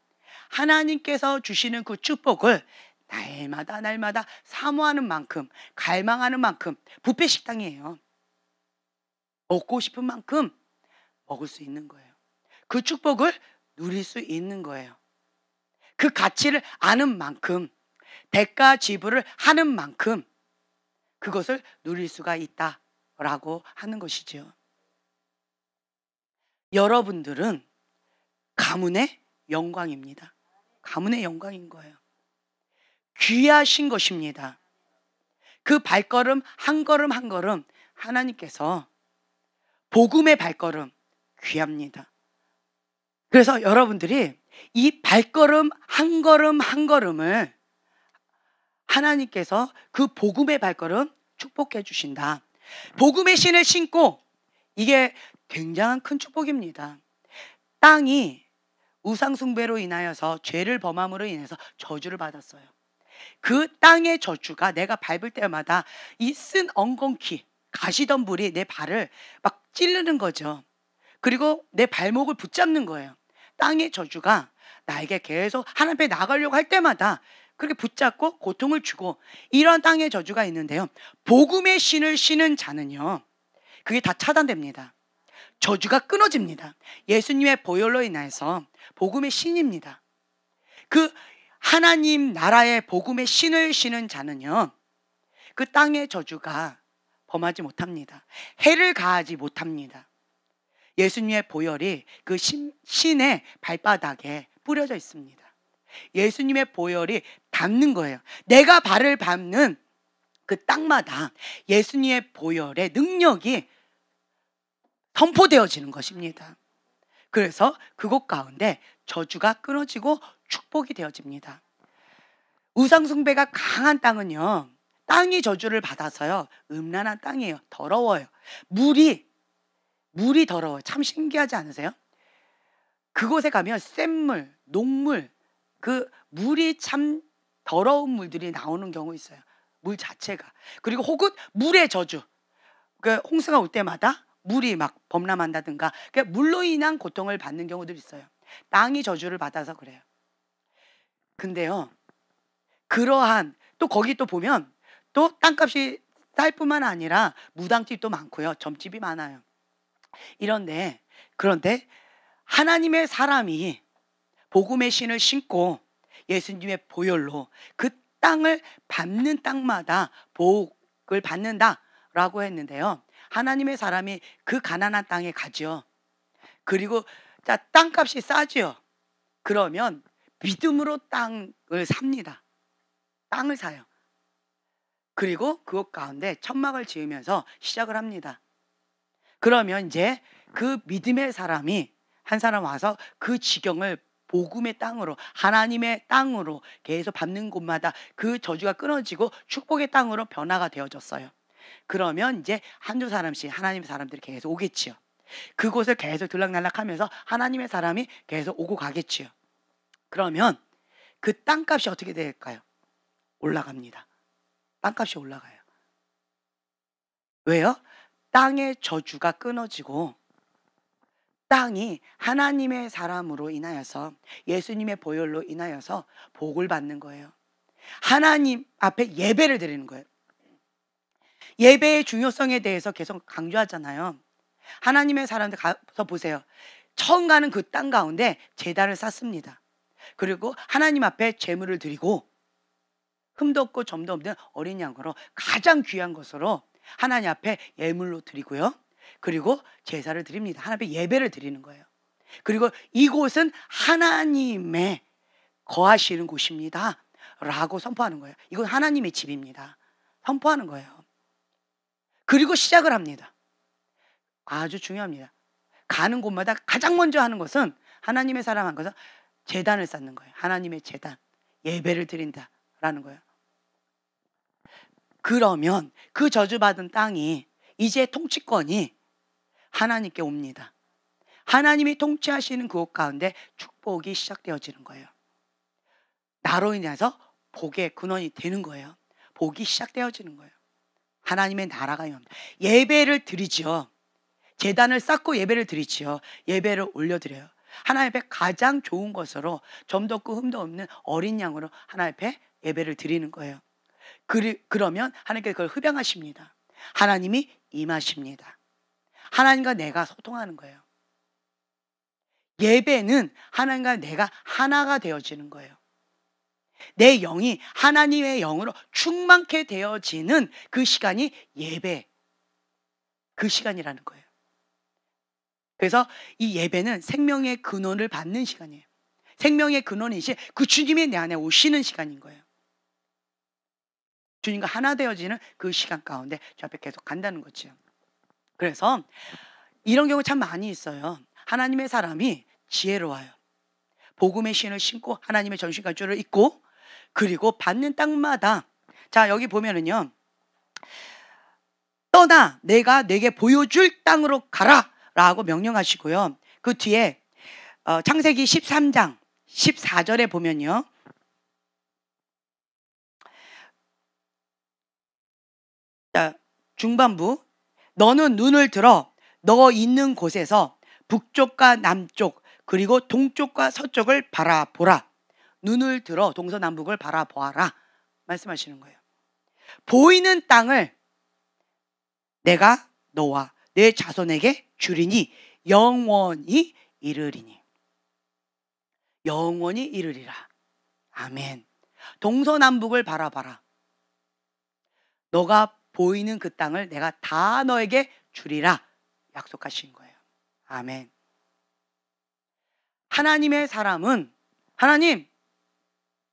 하나님께서 주시는 그 축복을 날마다 사모하는 만큼, 갈망하는 만큼, 뷔페 식당이에요. 먹고 싶은 만큼 먹을 수 있는 거예요. 그 축복을 누릴 수 있는 거예요. 그 가치를 아는 만큼, 대가 지불을 하는 만큼 그것을 누릴 수가 있다라고 하는 것이죠. 여러분들은 가문의 영광입니다. 가문의 영광인 거예요. 귀하신 것입니다. 그 발걸음 한 걸음 한 걸음 하나님께서 복음의 발걸음 귀합니다. 그래서 여러분들이 이 발걸음 한 걸음 한 걸음을 하나님께서 그 복음의 발걸음 축복해 주신다. 복음의 신을 신고, 이게 굉장한 큰 축복입니다. 땅이 우상숭배로 인하여서 죄를 범함으로 인해서 저주를 받았어요. 그 땅의 저주가 내가 밟을 때마다 이 쓴 엉겅퀴, 가시덤불이 내 발을 막 찌르는 거죠. 그리고 내 발목을 붙잡는 거예요. 땅의 저주가 나에게 계속 하나님 앞에 나가려고 할 때마다 그렇게 붙잡고 고통을 주고, 이런 땅의 저주가 있는데요, 복음의 신을 신은 자는요, 그게 다 차단됩니다. 저주가 끊어집니다. 예수님의 보혈로 인해서 복음의 신입니다. 그 하나님 나라의 복음의 신을 신은 자는요, 그 땅의 저주가 범하지 못합니다. 해를 가하지 못합니다. 예수님의 보혈이 그 신의 발바닥에 뿌려져 있습니다. 예수님의 보혈이 닿는 거예요. 내가 발을 밟는 그 땅마다 예수님의 보혈의 능력이 선포되어지는 것입니다. 그래서 그곳 가운데 저주가 끊어지고 축복이 되어집니다. 우상숭배가 강한 땅은요, 땅이 저주를 받아서요, 음란한 땅이에요. 더러워요. 물이 더러워요. 참 신기하지 않으세요? 그곳에 가면 샘물, 녹물, 그 물이 참 더러운 물들이 나오는 경우 있어요. 물 자체가. 그리고 혹은 물의 저주. 그 홍수가 올 때마다 물이 막 범람한다든가, 그러니까 물로 인한 고통을 받는 경우들이 있어요. 땅이 저주를 받아서 그래요. 근데요, 그러한 또 거기 또 보면 또 땅값이 쌀 뿐만 아니라 무당집도 많고요, 점집이 많아요. 그런데 하나님의 사람이 복음의 신을 신고 예수님의 보혈로 그 땅을 밟는 땅마다 복을 받는다라고 했는데요, 하나님의 사람이 그 가난한 땅에 가죠. 그리고 자, 땅값이 싸지요. 그러면 믿음으로 땅을 삽니다. 땅을 사요. 그리고 그곳 가운데 천막을 지으면서 시작을 합니다. 그러면 이제 그 믿음의 사람이 한 사람 와서 그 지경을 복음의 땅으로, 하나님의 땅으로 계속 밟는 곳마다 그 저주가 끊어지고 축복의 땅으로 변화가 되어졌어요. 그러면 이제 한두 사람씩 하나님의 사람들이 계속 오겠지요. 그곳을 계속 들락날락하면서 하나님의 사람이 계속 오고 가겠지요. 그러면 그 땅값이 어떻게 될까요? 올라갑니다. 땅값이 올라가요. 왜요? 땅의 저주가 끊어지고 땅이 하나님의 사람으로 인하여서, 예수님의 보혈로 인하여서 복을 받는 거예요. 하나님 앞에 예배를 드리는 거예요. 예배의 중요성에 대해서 계속 강조하잖아요. 하나님의 사람들 가서 보세요. 처음 가는 그 땅 가운데 제단을 쌓습니다. 그리고 하나님 앞에 제물을 드리고 흠도 없고 점도 없는 어린 양으로 가장 귀한 것으로 하나님 앞에 예물로 드리고요. 그리고 제사를 드립니다. 하나님 앞에 예배를 드리는 거예요. 그리고 이곳은 하나님의 거하시는 곳입니다 라고 선포하는 거예요. 이건 하나님의 집입니다. 선포하는 거예요. 그리고 시작을 합니다. 아주 중요합니다. 가는 곳마다 가장 먼저 하는 것은, 하나님의 사랑한 것은 제단을 쌓는 거예요. 하나님의 제단, 예배를 드린다라는 거예요. 그러면 그 저주받은 땅이 이제 통치권이 하나님께 옵니다. 하나님이 통치하시는 그곳 가운데 축복이 시작되어지는 거예요. 나로 인해서 복의 근원이 되는 거예요. 복이 시작되어지는 거예요. 하나님의 나라가 임합니다. 예배를 드리지요. 제단을 쌓고 예배를 드리지요. 예배를 올려드려요. 하나님 앞에 가장 좋은 것으로 점도 없고 흠도 없는 어린 양으로 하나님 앞에 예배를 드리는 거예요. 그러면 하나님께서 그걸 흡양하십니다. 하나님이 임하십니다. 하나님과 내가 소통하는 거예요. 예배는 하나님과 내가 하나가 되어지는 거예요. 내 영이 하나님의 영으로 충만케 되어지는 그 시간이 예배, 그 시간이라는 거예요. 그래서 이 예배는 생명의 근원을 받는 시간이에요. 생명의 근원이신 그 주님이 내 안에 오시는 시간인 거예요. 주님과 하나 되어지는 그 시간 가운데 저 앞에 계속 간다는 거죠. 그래서 이런 경우 참 많이 있어요. 하나님의 사람이 지혜로워요. 복음의 신을 신고 하나님의 전신갑주를 입고, 그리고 받는 땅마다, 자 여기 보면은요, 떠나 내가 내게 보여줄 땅으로 가라 라고 명령하시고요. 그 뒤에 창세기 13장 14절에 보면요, 자 중반부, 너는 눈을 들어 너 있는 곳에서 북쪽과 남쪽 그리고 동쪽과 서쪽을 바라보라. 눈을 들어 동서남북을 바라보아라 말씀하시는 거예요. 보이는 땅을 내가 너와 내 자손에게 주리니 영원히 이르리니. 영원히 이르리라. 아멘. 동서남북을 바라봐라. 너가 보이는 그 땅을 내가 다 너에게 주리라 약속하신 거예요. 아멘. 하나님의 사람은 하나님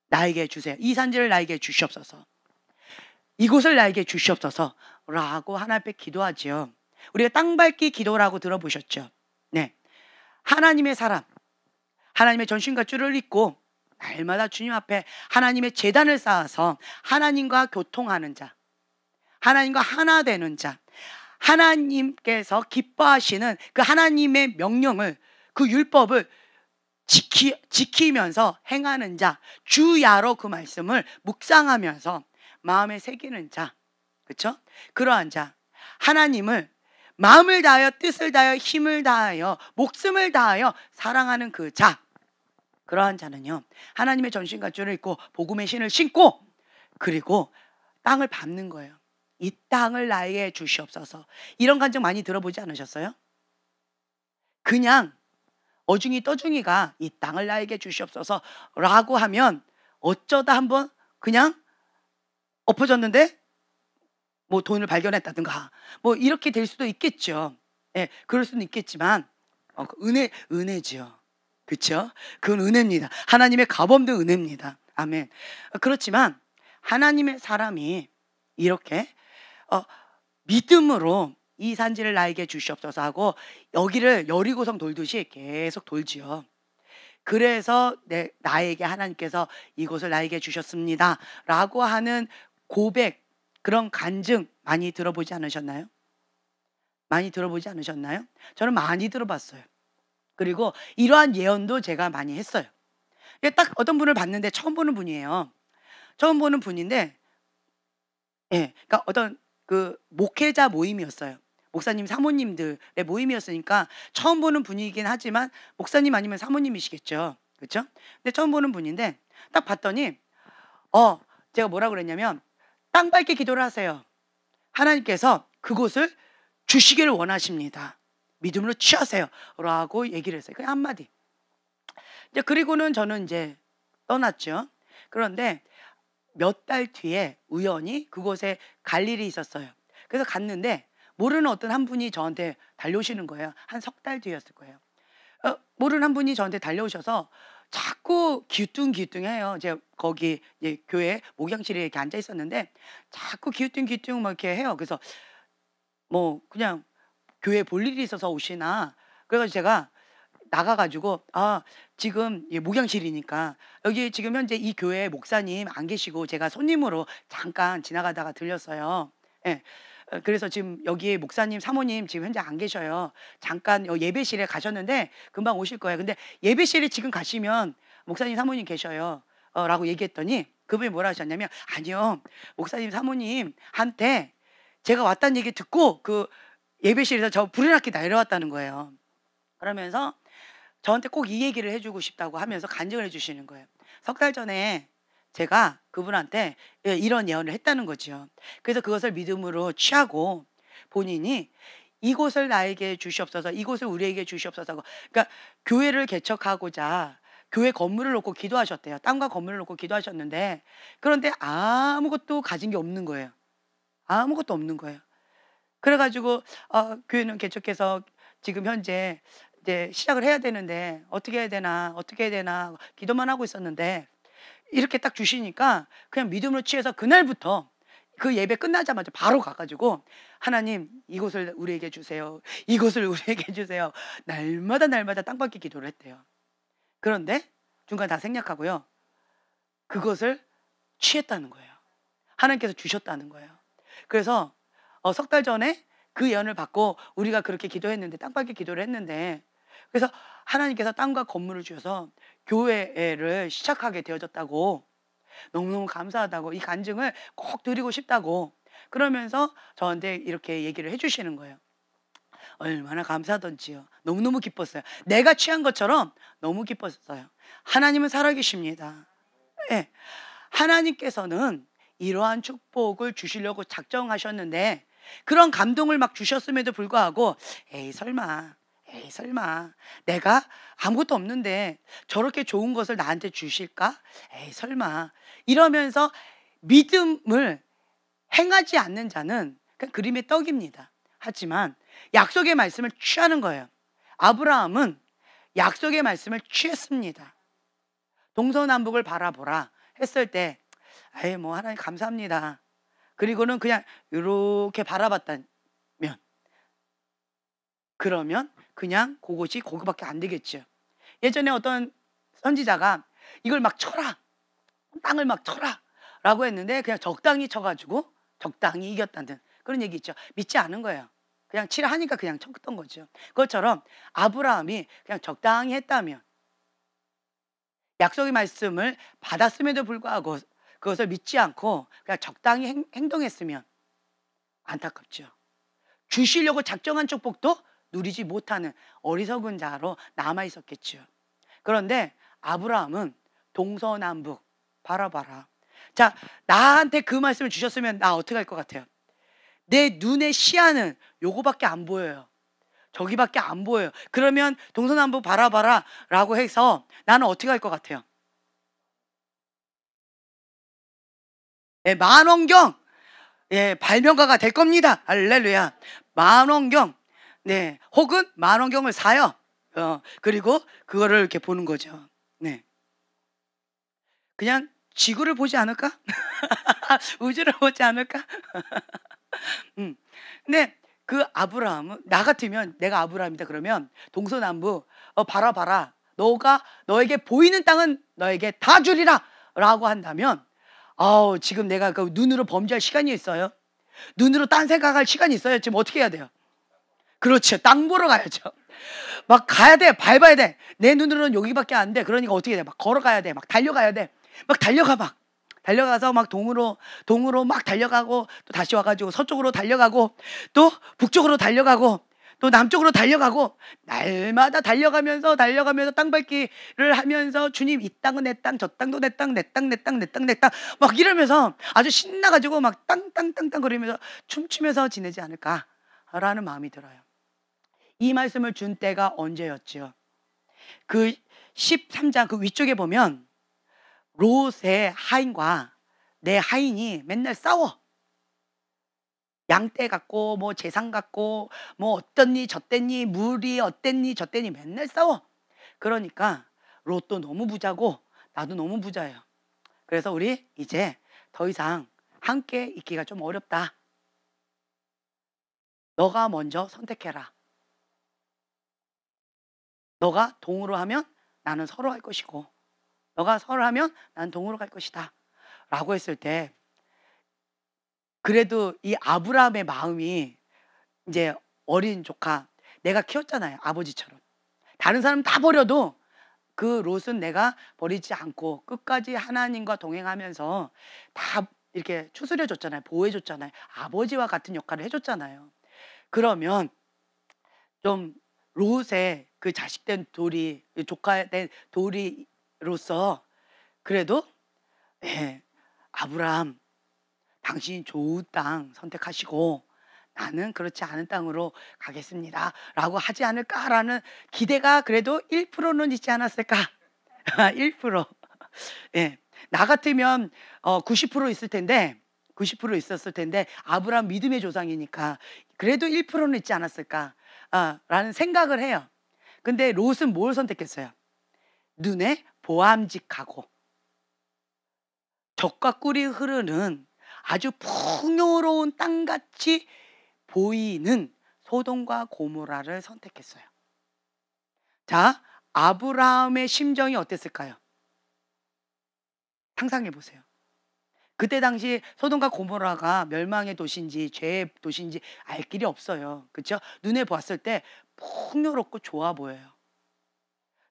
나에게 주세요. 이 산지를 나에게 주시옵소서. 이곳을 나에게 주시옵소서 라고 하나님 앞에 기도하지요. 우리가 땅밟기 기도라고 들어보셨죠? 네. 하나님의 사람, 하나님의 전신갑주를 입고 날마다 주님 앞에 하나님의 제단을 쌓아서 하나님과 교통하는 자, 하나님과 하나 되는 자, 하나님께서 기뻐하시는 그 하나님의 명령을, 그 율법을 지키면서 행하는 자, 주야로 그 말씀을 묵상하면서 마음에 새기는 자, 그렇죠? 그러한 자, 하나님을 마음을 다하여 뜻을 다하여 힘을 다하여 목숨을 다하여 사랑하는 그 자, 그러한 자는요 하나님의 전신갑주를 입고 복음의 신을 신고 그리고 땅을 밟는 거예요. 이 땅을 나에게 주시옵소서. 이런 간증 많이 들어보지 않으셨어요? 그냥 어중이 떠중이가 이 땅을 나에게 주시옵소서 라고 하면 어쩌다 한번 그냥 엎어졌는데 뭐 돈을 발견했다든가 뭐 이렇게 될 수도 있겠죠. 예, 그럴 수는 있겠지만 은혜지요. 그렇죠? 그건 은혜입니다. 하나님의 가범도 은혜입니다. 아멘. 그렇지만 하나님의 사람이 이렇게 믿음으로 이 산지를 나에게 주시옵소서 하고 여기를 여리고성 돌듯이 계속 돌지요. 그래서 나에게 하나님께서 이곳을 나에게 주셨습니다 라고 하는 고백, 그런 간증 많이 들어보지 않으셨나요? 많이 들어보지 않으셨나요? 저는 많이 들어봤어요. 그리고 이러한 예언도 제가 많이 했어요. 딱 어떤 분을 봤는데 처음 보는 분이에요. 처음 보는 분인데, 예, 그러니까 어떤 그 목회자 모임이었어요. 목사님, 사모님들의 모임이었으니까 처음 보는 분이긴 하지만 목사님 아니면 사모님이시겠죠, 그렇죠? 근데 처음 보는 분인데 딱 봤더니 제가 뭐라 그랬냐면 땅 밟게 기도를 하세요. 하나님께서 그곳을 주시기를 원하십니다. 믿음으로 취하세요 라고 얘기를 했어요. 그냥 한마디. 이제 그리고는 저는 이제 떠났죠. 그런데 몇 달 뒤에 우연히 그곳에 갈 일이 있었어요. 그래서 갔는데 모르는 어떤 한 분이 저한테 달려오시는 거예요. 한 석 달 뒤였을 거예요. 모르는 한 분이 저한테 달려오셔서 자꾸 기우뚱기우뚱해요. 제가 거기 교회 목양실에 이렇게 앉아 있었는데 자꾸 기우뚱기우뚱 뭐 이렇게 해요. 그래서 뭐 그냥 교회 볼 일이 있어서 오시나. 그래서 제가 나가가지고 지금 목양실이니까 여기 지금 현재 이 교회 목사님 안 계시고 제가 손님으로 잠깐 지나가다가 들렸어요. 예. 그래서 지금 여기 목사님, 사모님 지금 현재 안 계셔요. 잠깐 예배실에 가셨는데 금방 오실 거예요. 근데 예배실에 지금 가시면 목사님, 사모님 계셔요. 라고 얘기했더니 그분이 뭐라 하셨냐면 아니요. 목사님, 사모님한테 제가 왔다는 얘기 듣고 그 예배실에서 저 불이 났게 내려왔다는 거예요. 그러면서 저한테 꼭 이 얘기를 해주고 싶다고 하면서 간증을 해주시는 거예요. 석 달 전에 제가 그분한테 이런 예언을 했다는 거죠. 그래서 그것을 믿음으로 취하고 본인이 이곳을 나에게 주시옵소서, 이곳을 우리에게 주시옵소서. 그러니까 교회를 개척하고자 교회 건물을 놓고 기도하셨대요. 땅과 건물을 놓고 기도하셨는데 그런데 아무것도 가진 게 없는 거예요. 아무것도 없는 거예요. 그래가지고 교회는 개척해서 지금 현재 이제 시작을 해야 되는데 어떻게 해야 되나 기도만 하고 있었는데 이렇게 딱 주시니까 그냥 믿음으로 취해서 그날부터 그 예배 끝나자마자 바로 가가지고 하나님 이곳을 우리에게 주세요. 이곳을 우리에게 주세요. 날마다 땅밟기 기도를 했대요. 그런데 중간 다 생략하고요. 그것을 취했다는 거예요. 하나님께서 주셨다는 거예요. 그래서 석 달 전에 그 예언을 받고 우리가 그렇게 기도했는데 땅밟기 기도를 했는데 그래서 하나님께서 땅과 건물을 주셔서 교회를 시작하게 되어졌다고 너무너무 감사하다고 이 간증을 꼭 드리고 싶다고 그러면서 저한테 이렇게 얘기를 해주시는 거예요. 얼마나 감사하던지요. 너무너무 기뻤어요. 내가 취한 것처럼 너무 기뻤어요. 하나님은 살아계십니다. 네. 하나님께서는 이러한 축복을 주시려고 작정하셨는데 그런 감동을 막 주셨음에도 불구하고 에이 설마 에이 설마 내가 아무것도 없는데 저렇게 좋은 것을 나한테 주실까? 에이 설마 이러면서 믿음을 행하지 않는 자는 그냥 그림의 떡입니다. 하지만 약속의 말씀을 취하는 거예요. 아브라함은 약속의 말씀을 취했습니다. 동서남북을 바라보라 했을 때 에이 뭐 하나님 감사합니다. 그리고는 그냥 이렇게 바라봤다면 그러면 그냥 그것이 거기밖에 안 되겠죠. 예전에 어떤 선지자가 이걸 막 쳐라, 땅을 막 쳐라 라고 했는데 그냥 적당히 쳐가지고 적당히 이겼다는 그런 얘기 있죠. 믿지 않은 거예요. 그냥 치라 하니까 그냥 쳤던 거죠. 그것처럼 아브라함이 그냥 적당히 했다면 약속의 말씀을 받았음에도 불구하고 그것을 믿지 않고 그냥 적당히 행동했으면 안타깝죠. 주시려고 작정한 축복도 누리지 못하는 어리석은 자로 남아 있었겠죠. 그런데 아브라함은 동서남북 바라봐라. 자, 나한테 그 말씀을 주셨으면 나 어떻게 할 것 같아요? 내 눈의 시야는 요거밖에 안 보여요. 저기밖에 안 보여요. 그러면 동서남북 바라봐라 라고 해서 나는 어떻게 할 것 같아요? 예, 만원경 예, 발명가가 될 겁니다. 할렐루야. 만원경 네, 혹은 만원경을 사요. 그리고 그거를 이렇게 보는 거죠. 네, 그냥 지구를 보지 않을까? 우주를 보지 않을까? 근데 그 아브라함은 나 같으면 내가 아브라함이다 그러면 동서남북 바라봐라. 너에게 보이는 땅은 너에게 다 주리라 라고 한다면 지금 내가 그 눈으로 범죄할 시간이 있어요? 눈으로 딴 생각할 시간이 있어요? 지금 어떻게 해야 돼요? 그렇죠. 땅 보러 가야죠. 막 가야 돼. 밟아야 돼. 내 눈으로는 여기밖에 안 돼. 그러니까 어떻게 돼? 막 걸어가야 돼. 막 달려가야 돼. 막 달려가서 막 동으로 막 달려가고 또 다시 와가지고 서쪽으로 달려가고 또 북쪽으로 달려가고 또 남쪽으로 달려가고 날마다 달려가면서 땅 밟기를 하면서 주님 이 땅은 내 땅, 저 땅도 내 땅, 내 땅 막 이러면서 아주 신나가지고 막 땅땅땅땅 거리면서 춤추면서 지내지 않을까라는 마음이 들어요. 이 말씀을 준 때가 언제였지요? 그 13장 그 위쪽에 보면 롯의 하인과 내 하인이 맨날 싸워. 양떼 갖고 뭐 재산 갖고 뭐 어떻니 저땠니 물이 어땠니 저땠니 맨날 싸워. 그러니까 롯도 너무 부자고 나도 너무 부자예요. 그래서 우리 이제 더 이상 함께 있기가 좀 어렵다. 너가 먼저 선택해라. 너가 동으로 하면 나는 서로 할 것이고 너가 서로 하면 나는 동으로 갈 것이다 라고 했을 때 그래도 이 아브라함의 마음이 이제 어린 조카 내가 키웠잖아요. 아버지처럼. 다른 사람 다 버려도 그 롯은 내가 버리지 않고 끝까지 하나님과 동행하면서 다 이렇게 추스려 줬잖아요. 보호해 줬잖아요. 아버지와 같은 역할을 해줬잖아요. 그러면 좀 롯의 그 자식된 돌이 조카된 돌이로서 그래도 아브라함 당신이 좋은 땅 선택하시고 나는 그렇지 않은 땅으로 가겠습니다 라고 하지 않을까라는 기대가 그래도 1%는 있지 않았을까. 1% 예, 나 같으면 90% 있을 텐데 90% 있었을 텐데 아브라함 믿음의 조상이니까 그래도 1%는 있지 않았을까 라는 생각을 해요. 근데 롯은 뭘 선택했어요? 눈에 보암직하고 젖과 꿀이 흐르는 아주 풍요로운 땅같이 보이는 소돔과 고모라를 선택했어요. 자, 아브라함의 심정이 어땠을까요? 상상해 보세요. 그때 당시 소돔과 고모라가 멸망의 도시인지 죄의 도시인지 알 길이 없어요. 그렇죠? 눈에 봤을 때 풍요롭고 좋아 보여요.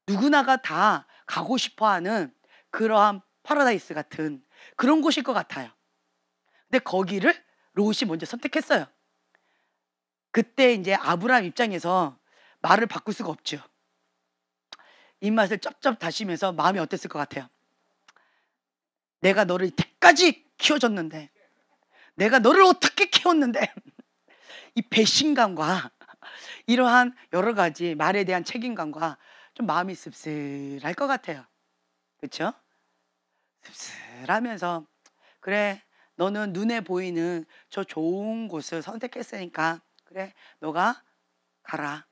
누구나가 다 가고 싶어하는 그러한 파라다이스 같은 그런 곳일 것 같아요. 근데 거기를 롯이 먼저 선택했어요. 그때 이제 아브라함 입장에서 말을 바꿀 수가 없죠. 입맛을 쩝쩝 다시면서 마음이 어땠을 것 같아요? 내가 너를 이때까지 키워줬는데 내가 너를 어떻게 키웠는데 이 배신감과 이러한 여러 가지 말에 대한 책임감과 좀 마음이 씁쓸할 것 같아요. 그렇죠? 씁쓸하면서 그래, 너는 눈에 보이는 저 좋은 곳을 선택했으니까 그래, 너가 가라.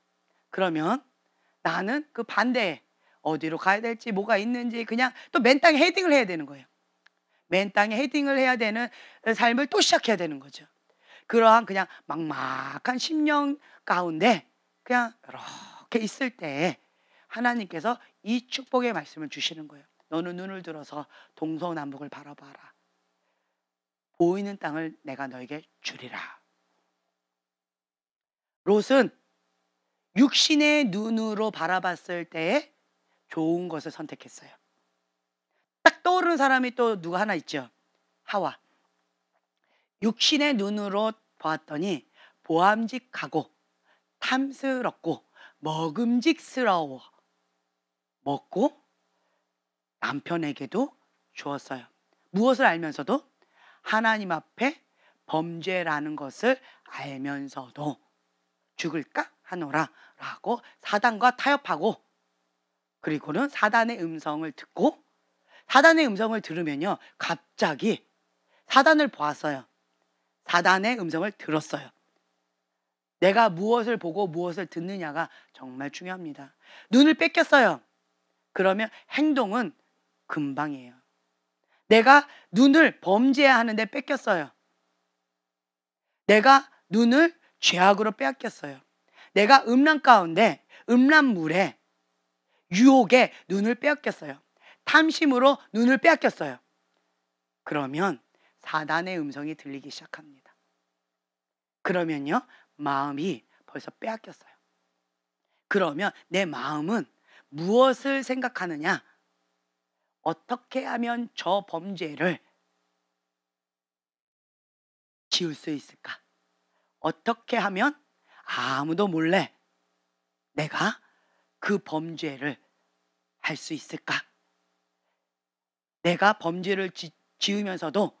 그러면 나는 그 반대에 어디로 가야 될지 뭐가 있는지 그냥 또 맨 땅에 헤딩을 해야 되는 거예요. 맨 땅에 헤딩을 해야 되는 삶을 또 시작해야 되는 거죠. 그러한 그냥 막막한 심령 가운데 그냥 이렇게 있을 때 하나님께서 이 축복의 말씀을 주시는 거예요. 너는 눈을 들어서 동서남북을 바라봐라. 보이는 땅을 내가 너에게 주리라. 롯은 육신의 눈으로 바라봤을 때에 좋은 것을 선택했어요. 딱 떠오르는 사람이 또 누가 하나 있죠. 하와. 육신의 눈으로 보았더니 보암직하고 탐스럽고 먹음직스러워. 먹고 남편에게도 주었어요. 무엇을 알면서도? 하나님 앞에 범죄라는 것을 알면서도 죽을까 하노라 라고 사단과 타협하고, 그리고는 사단의 음성을 듣고, 사단의 음성을 들으면요 갑자기 사단을 보았어요. 사단의 음성을 들었어요. 내가 무엇을 보고 무엇을 듣느냐가 정말 중요합니다. 눈을 뺏겼어요. 그러면 행동은 금방이에요. 내가 눈을 범죄하는데 뺏겼어요. 내가 눈을 죄악으로 빼앗겼어요. 내가 음란 가운데, 음란물에, 유혹에 눈을 빼앗겼어요. 탐심으로 눈을 빼앗겼어요. 그러면 사단의 음성이 들리기 시작합니다. 그러면요 마음이 벌써 빼앗겼어요. 그러면 내 마음은 무엇을 생각하느냐? 어떻게 하면 저 범죄를 지울 수 있을까? 어떻게 하면 아무도 몰래 내가 그 범죄를 할 수 있을까? 내가 범죄를 지으면서도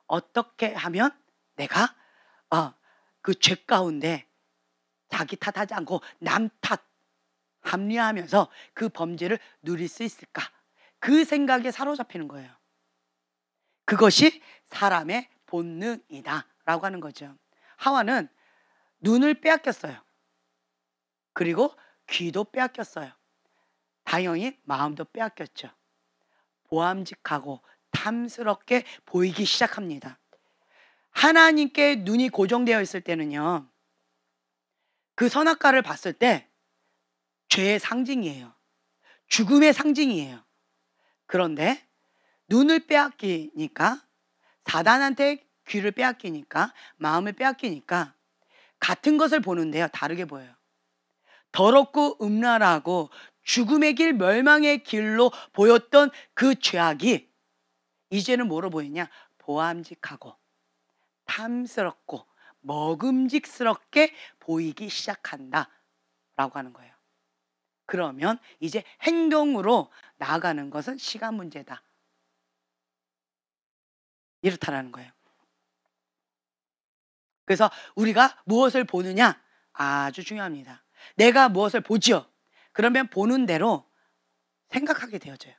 어떻게 하면 내가 그 죄 가운데 자기 탓하지 않고 남 탓 합리화하면서 그 범죄를 누릴 수 있을까? 그 생각에 사로잡히는 거예요. 그것이 사람의 본능이다 라고 하는 거죠. 하와는 눈을 빼앗겼어요. 그리고 귀도 빼앗겼어요. 당연히 마음도 빼앗겼죠. 보암직하고 탐스럽게 보이기 시작합니다. 하나님께 눈이 고정되어 있을 때는요 그 선악과를 봤을 때 죄의 상징이에요. 죽음의 상징이에요. 그런데 눈을 빼앗기니까, 사단한테 귀를 빼앗기니까, 마음을 빼앗기니까 같은 것을 보는데요 다르게 보여요. 더럽고 음란하고 죽음의 길, 멸망의 길로 보였던 그 죄악이 이제는 뭐로 보이냐? 보암직하고 탐스럽고 먹음직스럽게 보이기 시작한다 라고 하는 거예요. 그러면 이제 행동으로 나아가는 것은 시간 문제다, 이렇다라는 거예요. 그래서 우리가 무엇을 보느냐 아주 중요합니다. 내가 무엇을 보지요? 그러면 보는 대로 생각하게 되어져요.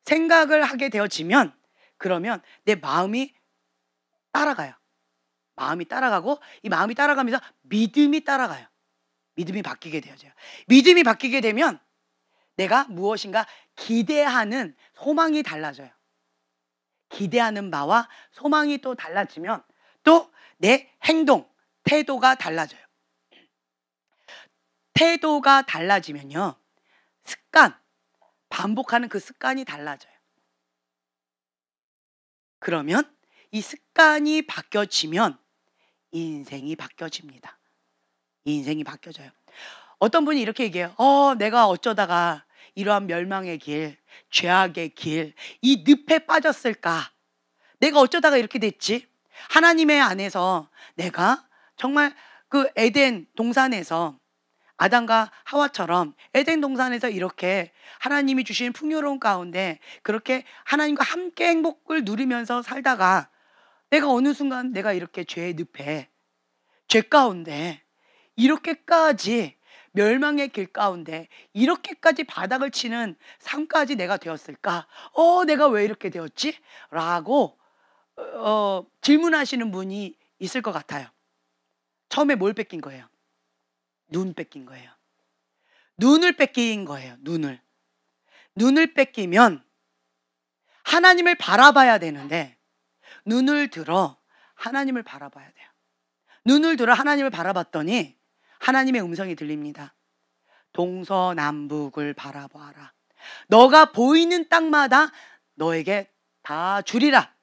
생각을 하게 되어지면 그러면 내 마음이 따라가요. 마음이 따라가고, 이 마음이 따라가면서 믿음이 따라가요. 믿음이 바뀌게 되어져요. 믿음이 바뀌게 되면 내가 무엇인가 기대하는 소망이 달라져요. 기대하는 바와 소망이 또 달라지면 또 내 행동, 태도가 달라져요. 태도가 달라지면요 습관, 반복하는 그 습관이 달라져요. 그러면 이 습관이 바뀌어지면 인생이 바뀌어집니다. 인생이 바뀌어져요. 어떤 분이 이렇게 얘기해요. 내가 어쩌다가 이러한 멸망의 길, 죄악의 길, 이 늪에 빠졌을까? 내가 어쩌다가 이렇게 됐지? 하나님의 안에서 내가 정말 그 에덴 동산에서 아담과 하와처럼 에덴 동산에서 이렇게 하나님이 주신 풍요로운 가운데 그렇게 하나님과 함께 행복을 누리면서 살다가 내가 어느 순간 내가 이렇게 죄의 늪에, 죄 가운데 이렇게까지 멸망의 길 가운데 이렇게까지 바닥을 치는 삶까지 내가 되었을까? 내가 왜 이렇게 되었지? 라고 질문하시는 분이 있을 것 같아요. 처음에 뭘 뺏긴 거예요? 눈 뺏긴 거예요. 눈을 뺏긴 거예요. 눈을 뺏기면 하나님을 바라봐야 되는데 눈을 들어 하나님을 바라봐야 돼요. 눈을 들어 하나님을 바라봤더니 하나님의 음성이 들립니다. 동서남북을 바라봐라. 너가 보이는 땅마다 너에게 다 주리라.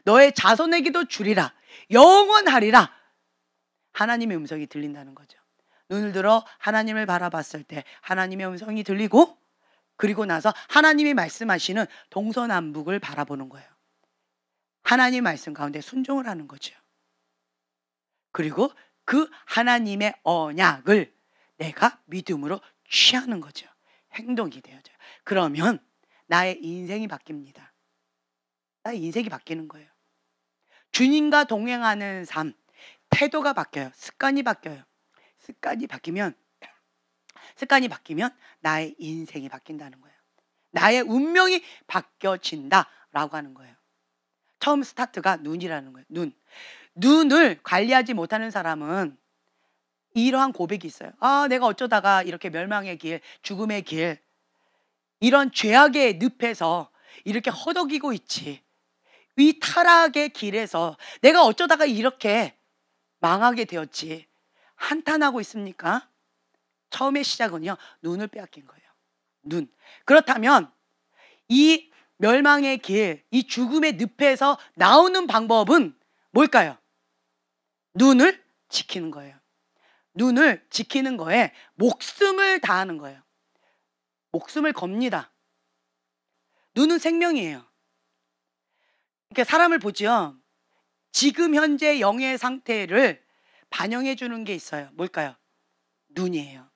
너의 자손에게도 주리라. 영원하리라. 하나님의 음성이 들린다는 거죠. 눈을 들어 하나님을 바라봤을 때 하나님의 음성이 들리고, 그리고 나서 하나님이 말씀하시는 동서남북을 바라보는 거예요. 하나님의 말씀 가운데 순종을 하는 거죠. 그리고 그 하나님의 언약을 내가 믿음으로 취하는 거죠. 행동이 되어져요. 그러면 나의 인생이 바뀝니다. 나의 인생이 바뀌는 거예요. 주님과 동행하는 삶, 태도가 바뀌어요. 습관이 바뀌어요. 습관이 바뀌면 나의 인생이 바뀐다는 거예요. 나의 운명이 바뀌어진다라고 하는 거예요. 처음 스타트가 눈이라는 거예요. 눈을 관리하지 못하는 사람은 이러한 고백이 있어요. 내가 어쩌다가 이렇게 멸망의 길, 죽음의 길, 이런 죄악의 늪에서 이렇게 허덕이고 있지. 이 타락의 길에서 내가 어쩌다가 이렇게 망하게 되었지. 한탄하고 있습니까? 처음의 시작은요, 눈을 빼앗긴 거예요. 눈. 그렇다면 이 멸망의 길, 이 죽음의 늪에서 나오는 방법은 뭘까요? 눈을 지키는 거예요. 눈을 지키는 거에 목숨을 다하는 거예요. 목숨을 겁니다. 눈은 생명이에요. 그러니까 사람을 보죠. 지금 현재 영의 상태를 반영해 주는 게 있어요. 뭘까요? 눈이에요.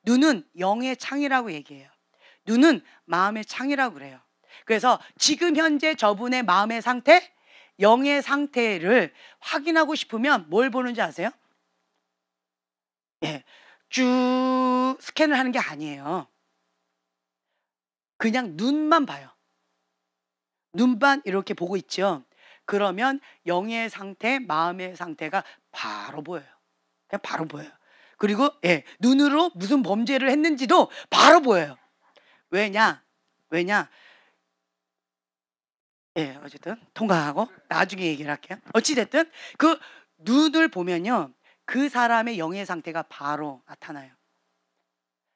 눈은 영의 창이라고 얘기해요. 눈은 마음의 창이라고 그래요. 그래서 지금 현재 저분의 마음의 상태, 영의 상태를 확인하고 싶으면 뭘 보는지 아세요? 쭉 스캔을 하는 게 아니에요. 그냥 눈만 봐요. 눈만 이렇게 보고 있죠. 그러면 영의 상태, 마음의 상태가 바로 보여요. 그냥 바로 보여요. 그리고 눈으로 무슨 범죄를 했는지도 바로 보여요. 왜냐? 어쨌든 통과하고 나중에 얘기를 할게요. 어찌됐든 그 눈을 보면요, 그 사람의 영의 상태가 바로 나타나요.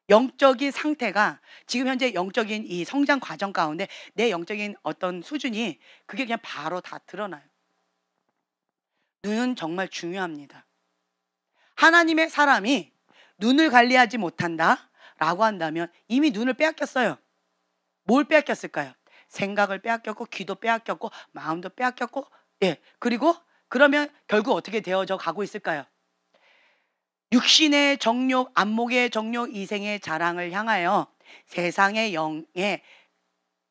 영적인 상태가 지금 현재 영적인 이 성장 과정 가운데 내 영적인 어떤 수준이 그게 그냥 바로 다 드러나요. 눈은 정말 중요합니다. 하나님의 사람이 눈을 관리하지 못한다 라고 한다면 이미 눈을 빼앗겼어요. 뭘 빼앗겼을까요? 생각을 빼앗겼고, 귀도 빼앗겼고, 마음도 빼앗겼고, 그리고 그러면 결국 어떻게 되어져 가고 있을까요? 육신의 정욕, 안목의 정욕, 이생의 자랑을 향하여 세상의 영에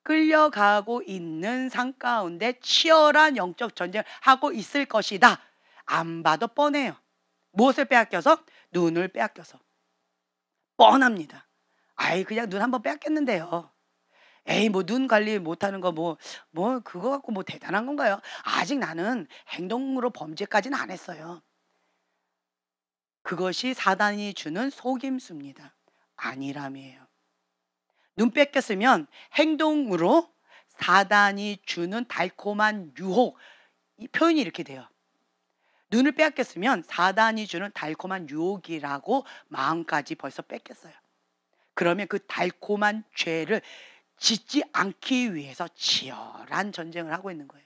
끌려가고 있는 상 가운데 치열한 영적 전쟁을 하고 있을 것이다. 안 봐도 뻔해요. 무엇을 빼앗겨서? 눈을 빼앗겨서. 뻔합니다. 그냥 눈 한번 빼앗겼는데요. 뭐 눈 관리 못하는 거 그거 갖고 뭐 대단한 건가요? 아직 나는 행동으로 범죄까지는 안 했어요. 그것이 사단이 주는 속임수입니다. 아니람이에요. 눈 뺏겼으면 행동으로 사단이 주는 달콤한 유혹, 이 표현이 이렇게 돼요. 눈을 빼앗겼으면 사단이 주는 달콤한 유혹이라고 마음까지 벌써 뺏겼어요. 그러면 그 달콤한 죄를 짓지 않기 위해서 치열한 전쟁을 하고 있는 거예요.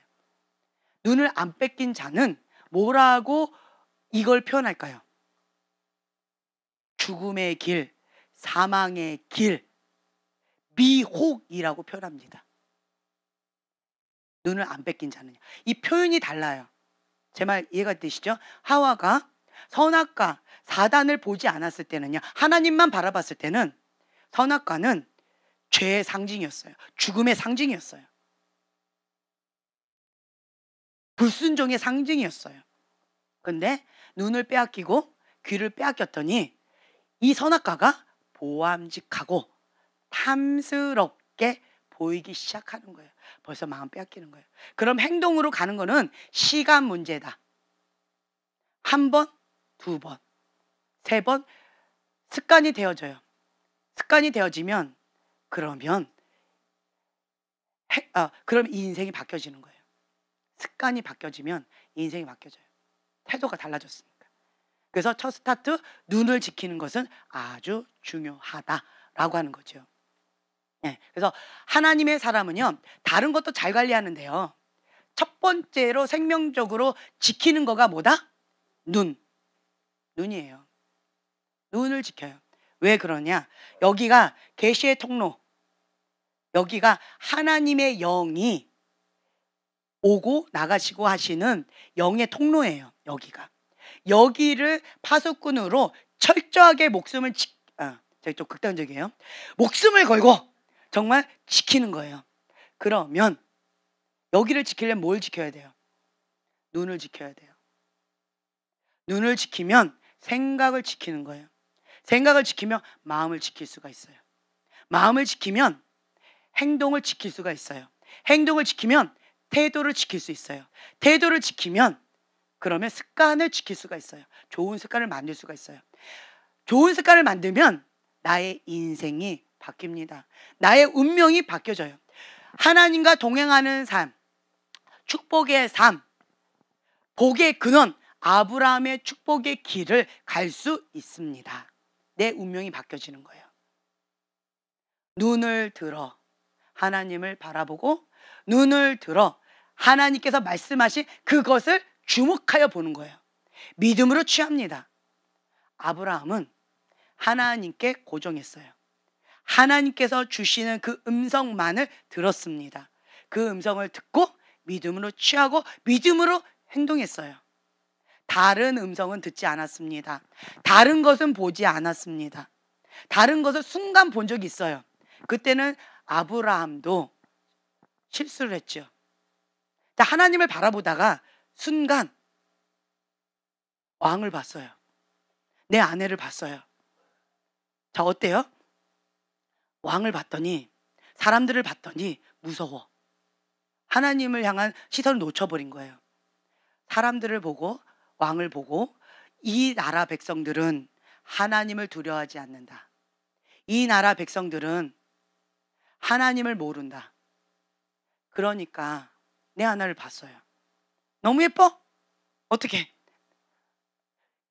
눈을 안 뺏긴 자는 뭐라고 이걸 표현할까요? 죽음의 길, 사망의 길, 미혹이라고 표현합니다. 눈을 안 뺏긴 자는요. 이 표현이 달라요. 제 말 이해가 되시죠? 하와가 선악과 사단을 보지 않았을 때는요, 하나님만 바라봤을 때는 선악과는 죄의 상징이었어요. 죽음의 상징이었어요. 불순종의 상징이었어요. 근데 눈을 빼앗기고 귀를 빼앗겼더니 이 선악과가 보암직하고 탐스럽게 보이기 시작하는 거예요. 벌써 마음 빼앗기는 거예요. 그럼 행동으로 가는 거는 시간 문제다. 한 번, 두 번, 세 번 습관이 되어져요. 습관이 되어지면 그러면 그럼 이 인생이 바뀌어지는 거예요. 습관이 바뀌어지면 이 인생이 바뀌어져요. 태도가 달라졌으니까. 그래서 첫 스타트, 눈을 지키는 것은 아주 중요하다라고 하는 거죠. 네, 그래서 하나님의 사람은요, 다른 것도 잘 관리하는데요, 첫 번째로 생명적으로 지키는 거가 뭐다? 눈이에요. 눈을 지켜요. 왜 그러냐? 여기가 계시의 통로, 여기가 하나님의 영이 오고 나가시고 하시는 영의 통로예요. 여기를 파수꾼으로 철저하게 저기 좀 극단적이에요. 목숨을 걸고 정말 지키는 거예요. 그러면 여기를 지키려면 뭘 지켜야 돼요? 눈을 지켜야 돼요. 눈을 지키면 생각을 지키는 거예요. 생각을 지키면 마음을 지킬 수가 있어요. 마음을 지키면 행동을 지킬 수가 있어요. 행동을 지키면 태도를 지킬 수 있어요. 태도를 지키면 그러면 습관을 지킬 수가 있어요. 좋은 습관을 만들 수가 있어요. 좋은 습관을 만들면 나의 인생이 바뀝니다. 나의 운명이 바뀌어져요. 하나님과 동행하는 삶, 축복의 삶, 복의 근원, 아브라함의 축복의 길을 갈 수 있습니다. 내 운명이 바뀌어지는 거예요. 눈을 들어 하나님을 바라보고, 눈을 들어 하나님께서 말씀하신 그것을 주목하여 보는 거예요. 믿음으로 취합니다. 아브라함은 하나님께 고정했어요. 하나님께서 주시는 그 음성만을 들었습니다. 그 음성을 듣고 믿음으로 취하고 믿음으로 행동했어요. 다른 음성은 듣지 않았습니다. 다른 것은 보지 않았습니다. 다른 것을 순간 본 적이 있어요. 그때는 아브라함도 실수를 했죠. 하나님을 바라보다가 순간 왕을 봤어요. 내 아내를 봤어요. 자, 어때요? 왕을 봤더니, 사람들을 봤더니 무서워. 하나님을 향한 시선을 놓쳐버린 거예요. 사람들을 보고, 왕을 보고, 이 나라 백성들은 하나님을 두려워하지 않는다. 이 나라 백성들은 하나님을 모른다. 그러니까 내 하나를 봤어요. 너무 예뻐? 어떻게?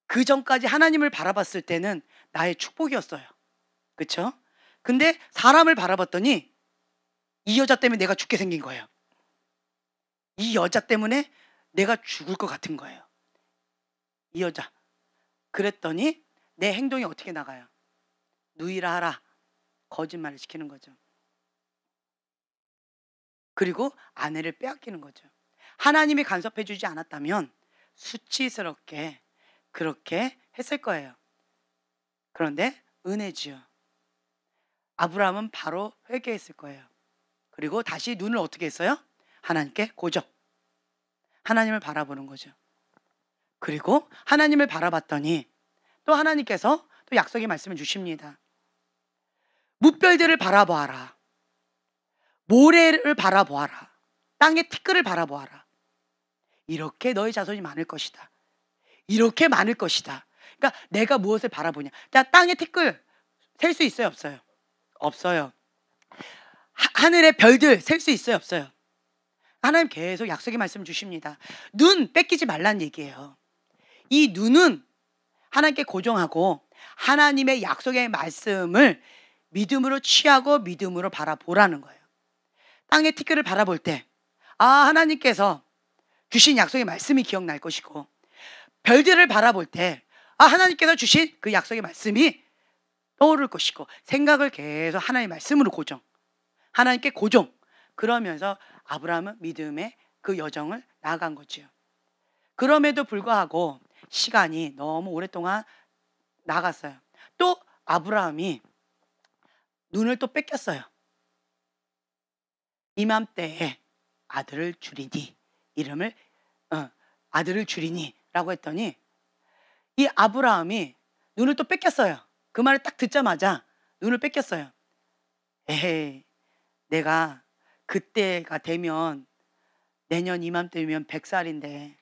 그 전까지 하나님을 바라봤을 때는 나의 축복이었어요. 그렇죠? 근데 사람을 바라봤더니 이 여자 때문에 내가 죽게 생긴 거예요. 이 여자 때문에 내가 죽을 것 같은 거예요. 이 여자. 그랬더니 내 행동이 어떻게 나가요? 누이라 하라. 거짓말을 시키는 거죠. 그리고 아내를 빼앗기는 거죠. 하나님이 간섭해 주지 않았다면 수치스럽게 그렇게 했을 거예요. 그런데 은혜지요. 아브라함은 바로 회개했을 거예요. 그리고 다시 눈을 어떻게 했어요? 하나님께 고정. 하나님을 바라보는 거죠. 그리고 하나님을 바라봤더니 또 하나님께서 또 약속의 말씀을 주십니다. 무별들을 바라보아라. 모래를 바라보아라. 땅의 티끌을 바라보아라. 이렇게 너의 자손이 많을 것이다. 이렇게 많을 것이다. 그러니까 내가 무엇을 바라보냐. 자, 땅의 티끌 셀 수 있어요, 없어요? 없어요. 하늘의 별들 셀 수 있어요, 없어요? 하나님 계속 약속의 말씀 주십니다. 눈 뺏기지 말란 얘기예요. 이 눈은 하나님께 고정하고 하나님의 약속의 말씀을 믿음으로 취하고 믿음으로 바라보라는 거예요. 땅의 티끌을 바라볼 때 하나님께서 주신 약속의 말씀이 기억날 것이고, 별들을 바라볼 때 하나님께서 주신 그 약속의 말씀이 떠오를 것이고, 생각을 계속 하나님의 말씀으로 고정, 하나님께 고정. 그러면서 아브라함은 믿음의 그 여정을 나아간 거죠. 그럼에도 불구하고 시간이 너무 오랫동안 나갔어요. 또 아브라함이 눈을 또 뺏겼어요. 이맘때에 아들을 주리니, 이름을 아들을 주리니 라고 했더니 이 아브라함이 눈을 또 뺏겼어요. 그 말을 딱 듣자마자 눈을 뺏겼어요. 에헤이, 내가 그때가 되면 내년 이맘때면 100살인데,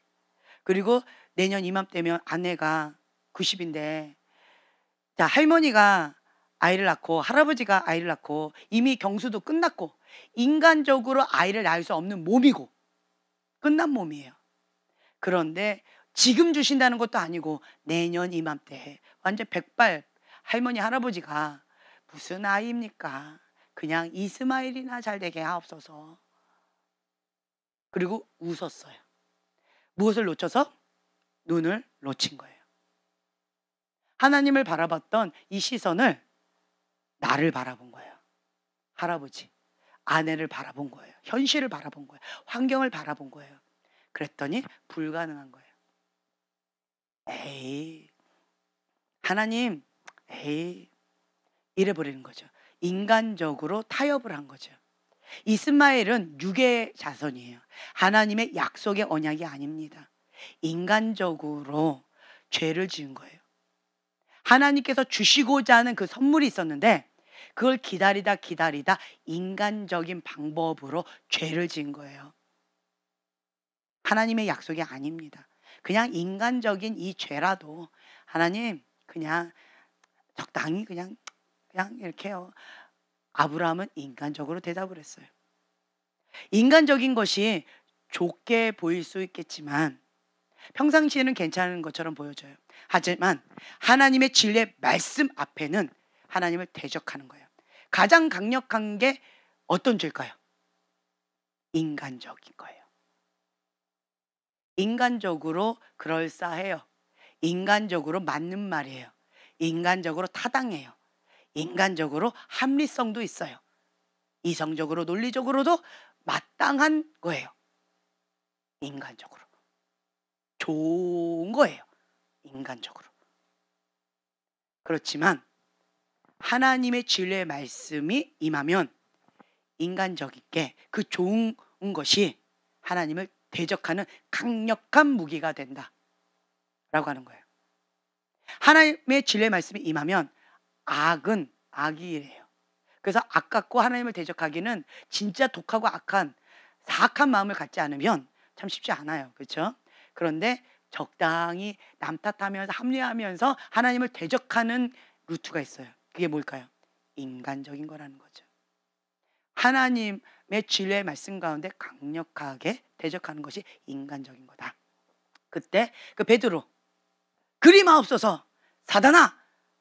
그리고 내년 이맘때면 아내가 90인데, 자, 할머니가 아이를 낳고 할아버지가 아이를 낳고 이미 경수도 끝났고 인간적으로 아이를 낳을 수 없는 몸이고 끝난 몸이에요. 그런데 지금 주신다는 것도 아니고 내년 이맘때 완전 백발 할머니 할아버지가 무슨 아이입니까? 그냥 이스마엘이나 잘 되게 하옵소서. 그리고 웃었어요. 무엇을 놓쳐서? 눈을 놓친 거예요. 하나님을 바라봤던 이 시선을 나를 바라본 거예요. 할아버지, 아내를 바라본 거예요. 현실을 바라본 거예요. 환경을 바라본 거예요. 그랬더니 불가능한 거예요. 에이, 하나님, 에이, 이래버리는 거죠. 인간적으로 타협을 한 거죠. 이스마엘은 육의 자손이에요. 하나님의 약속의 언약이 아닙니다. 인간적으로 죄를 지은 거예요. 하나님께서 주시고자 하는 그 선물이 있었는데 그걸 기다리다 인간적인 방법으로 죄를 지은 거예요. 하나님의 약속이 아닙니다. 그냥 인간적인 이 죄라도 하나님 그냥 적당히 그냥 이렇게 해요. 아브라함은 인간적으로 대답을 했어요. 인간적인 것이 좋게 보일 수 있겠지만 평상시에는 괜찮은 것처럼 보여져요. 하지만 하나님의 진리의 말씀 앞에는 하나님을 대적하는 거예요. 가장 강력한 게 어떤 죄일까요? 인간적인 거예요. 인간적으로 그럴싸해요. 인간적으로 맞는 말이에요. 인간적으로 타당해요. 인간적으로 합리성도 있어요. 이성적으로 논리적으로도 마땅한 거예요. 인간적으로 좋은 거예요. 인간적으로. 그렇지만 하나님의 진리의 말씀이 임하면 인간적이게 그 좋은 것이 하나님을 대적하는 강력한 무기가 된다 라고 하는 거예요. 하나님의 진리의 말씀이 임하면 악은 악이래요. 그래서 아깝고 하나님을 대적하기는 진짜 독하고 악한 사악한 마음을 갖지 않으면 참 쉽지 않아요. 그렇죠? 그런데 적당히 남 탓하면서 합리화하면서 하나님을 대적하는 루트가 있어요. 그게 뭘까요? 인간적인 거라는 거죠. 하나님의 진리의 말씀 가운데 강력하게 대적하는 것이 인간적인 거다. 그때 그 베드로, 그리 마옵소서, 사단아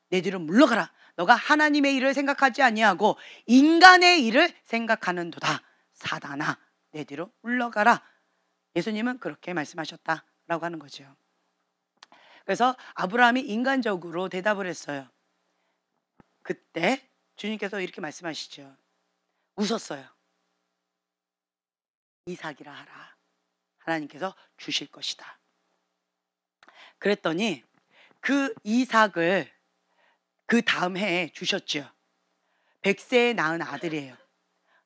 내 뒤로 물러가라. 너가 하나님의 일을 생각하지 아니하고 인간의 일을 생각하는도다. 사단아 내 뒤로 물러가라. 예수님은 그렇게 말씀하셨다라고 하는 거죠. 그래서 아브라함이 인간적으로 대답을 했어요. 그때 주님께서 이렇게 말씀하시죠. 웃었어요. 이삭이라 하라. 하나님께서 주실 것이다. 그랬더니 그 이삭을 그 다음 해에 주셨죠. 100세에 낳은 아들이에요.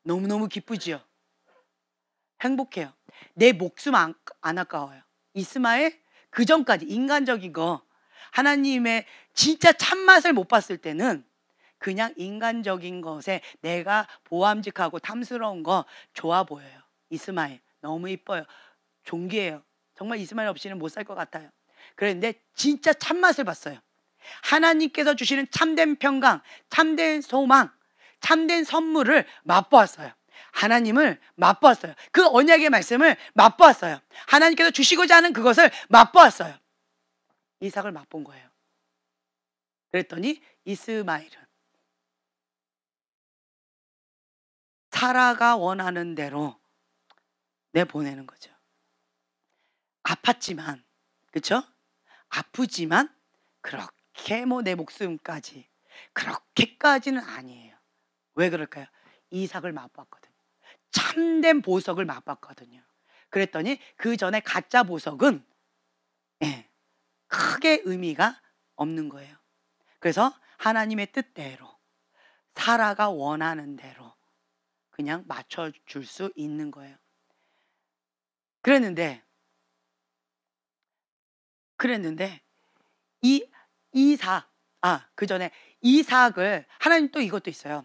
너무너무 기쁘죠. 행복해요. 내 목숨 안 아까워요. 이스마엘 그 전까지 인간적인 거 하나님의 진짜 참맛을 못 봤을 때는 그냥 인간적인 것에 내가 보암직하고 탐스러운 거 좋아 보여요. 이스마엘 너무 이뻐요. 존귀해요. 정말 이스마엘 없이는 못 살 것 같아요. 그런데 진짜 참맛을 봤어요. 하나님께서 주시는 참된 평강, 참된 소망, 참된 선물을 맛보았어요. 하나님을 맛보았어요. 그 언약의 말씀을 맛보았어요. 하나님께서 주시고자 하는 그것을 맛보았어요. 이삭을 맛본 거예요. 그랬더니 이스마엘은 사라가 원하는 대로 내보내는 거죠. 아팠지만, 그렇죠? 아프지만 그렇게 내 목숨까지 그렇게까지는 아니에요. 왜 그럴까요? 이삭을 맛봤거든요. 참된 보석을 맛봤거든요. 그랬더니 그 전에 가짜 보석은 크게 의미가 없는 거예요. 그래서 하나님의 뜻대로 사라가 원하는 대로 그냥 맞춰줄 수 있는 거예요. 그랬는데 이 이삭, 그 전에 이삭을, 하나님 또 이것도 있어요.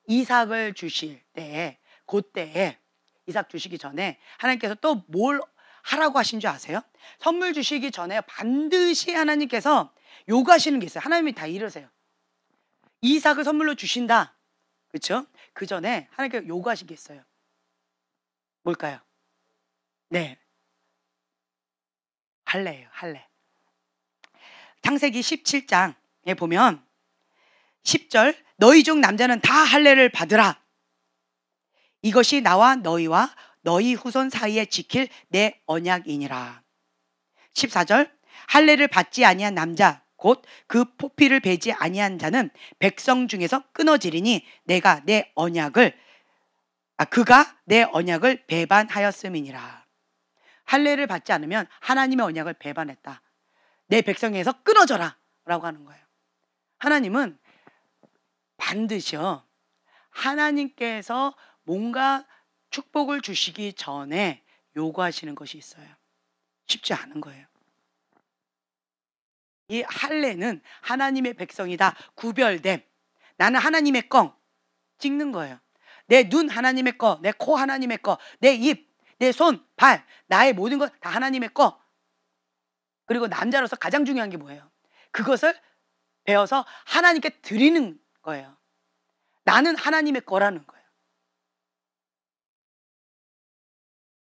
이삭을 주실 때에, 그때에, 이삭 주시기 전에 하나님께서 또 뭘 하라고 하신 줄 아세요? 선물 주시기 전에 반드시 하나님께서 요구하시는 게 있어요. 하나님이 다 이러세요. 이삭을 선물로 주신다. 그렇죠? 그 전에 하나님께서 요구하신 게 있어요. 뭘까요? 네, 할례예요. 할례. 창세기 17장에 보면 10절, 너희 중 남자는 다 할례를 받으라. 이것이 나와 너희와 너희 후손 사이에 지킬 내 언약이니라. 14절, 할례를 받지 아니한 남자 곧 그 포피를 베지 아니한 자는 백성 중에서 끊어지리니 내가 내 언약을 그가 내 언약을 배반하였음이니라. 할례를 받지 않으면 하나님의 언약을 배반했다. 내 백성에서 끊어져라 라고 하는 거예요. 하나님은 반드시요, 하나님께서 뭔가 축복을 주시기 전에 요구하시는 것이 있어요. 쉽지 않은 거예요. 이 할례는 하나님의 백성이다 구별됨. 나는 하나님의 거 찍는 거예요. 내 눈 하나님의 거, 내 코 하나님의 거, 내 입, 내 손, 발, 나의 모든 것 다 하나님의 거. 그리고 남자로서 가장 중요한 게 뭐예요? 그것을 배워서 하나님께 드리는 거예요. 나는 하나님의 거라는 거예요.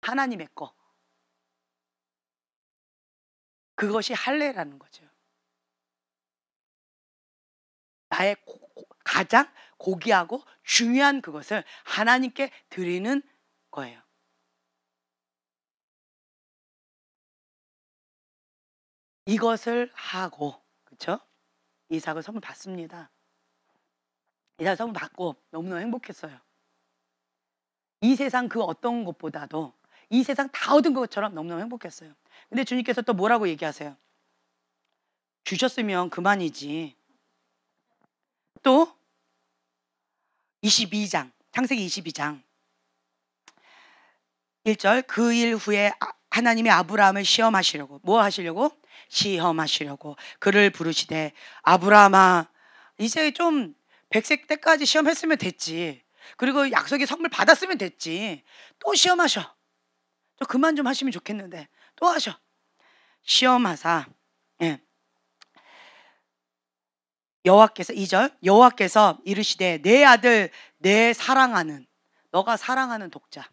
하나님의 거. 그것이 할례라는 거죠. 나의 가장 고귀하고 중요한 그것을 하나님께 드리는 거예요. 이것을 하고, 그렇죠? 이삭을 선물 받습니다. 이삭을 선물 받고 너무너무 행복했어요. 이 세상 그 어떤 것보다도 이 세상 다 얻은 것처럼 너무너무 행복했어요. 근데 주님께서 또 뭐라고 얘기하세요? 주셨으면 그만이지. 또 22장, 창세기 22장 1절, 그 일 후에 하나님이 아브라함을 시험하시려고, 뭐 하시려고? 시험하시려고 그를 부르시되, 아브라함아, 이제 좀 100세 때까지 시험했으면 됐지. 그리고 약속의 선물 받았으면 됐지. 또 시험하셔. 저 그만 좀 하시면 좋겠는데 또 하셔. 시험하사, 예. 여호와께서 2절, 여호와께서 이르시되 내 아들 내 사랑하는, 너가 사랑하는 독자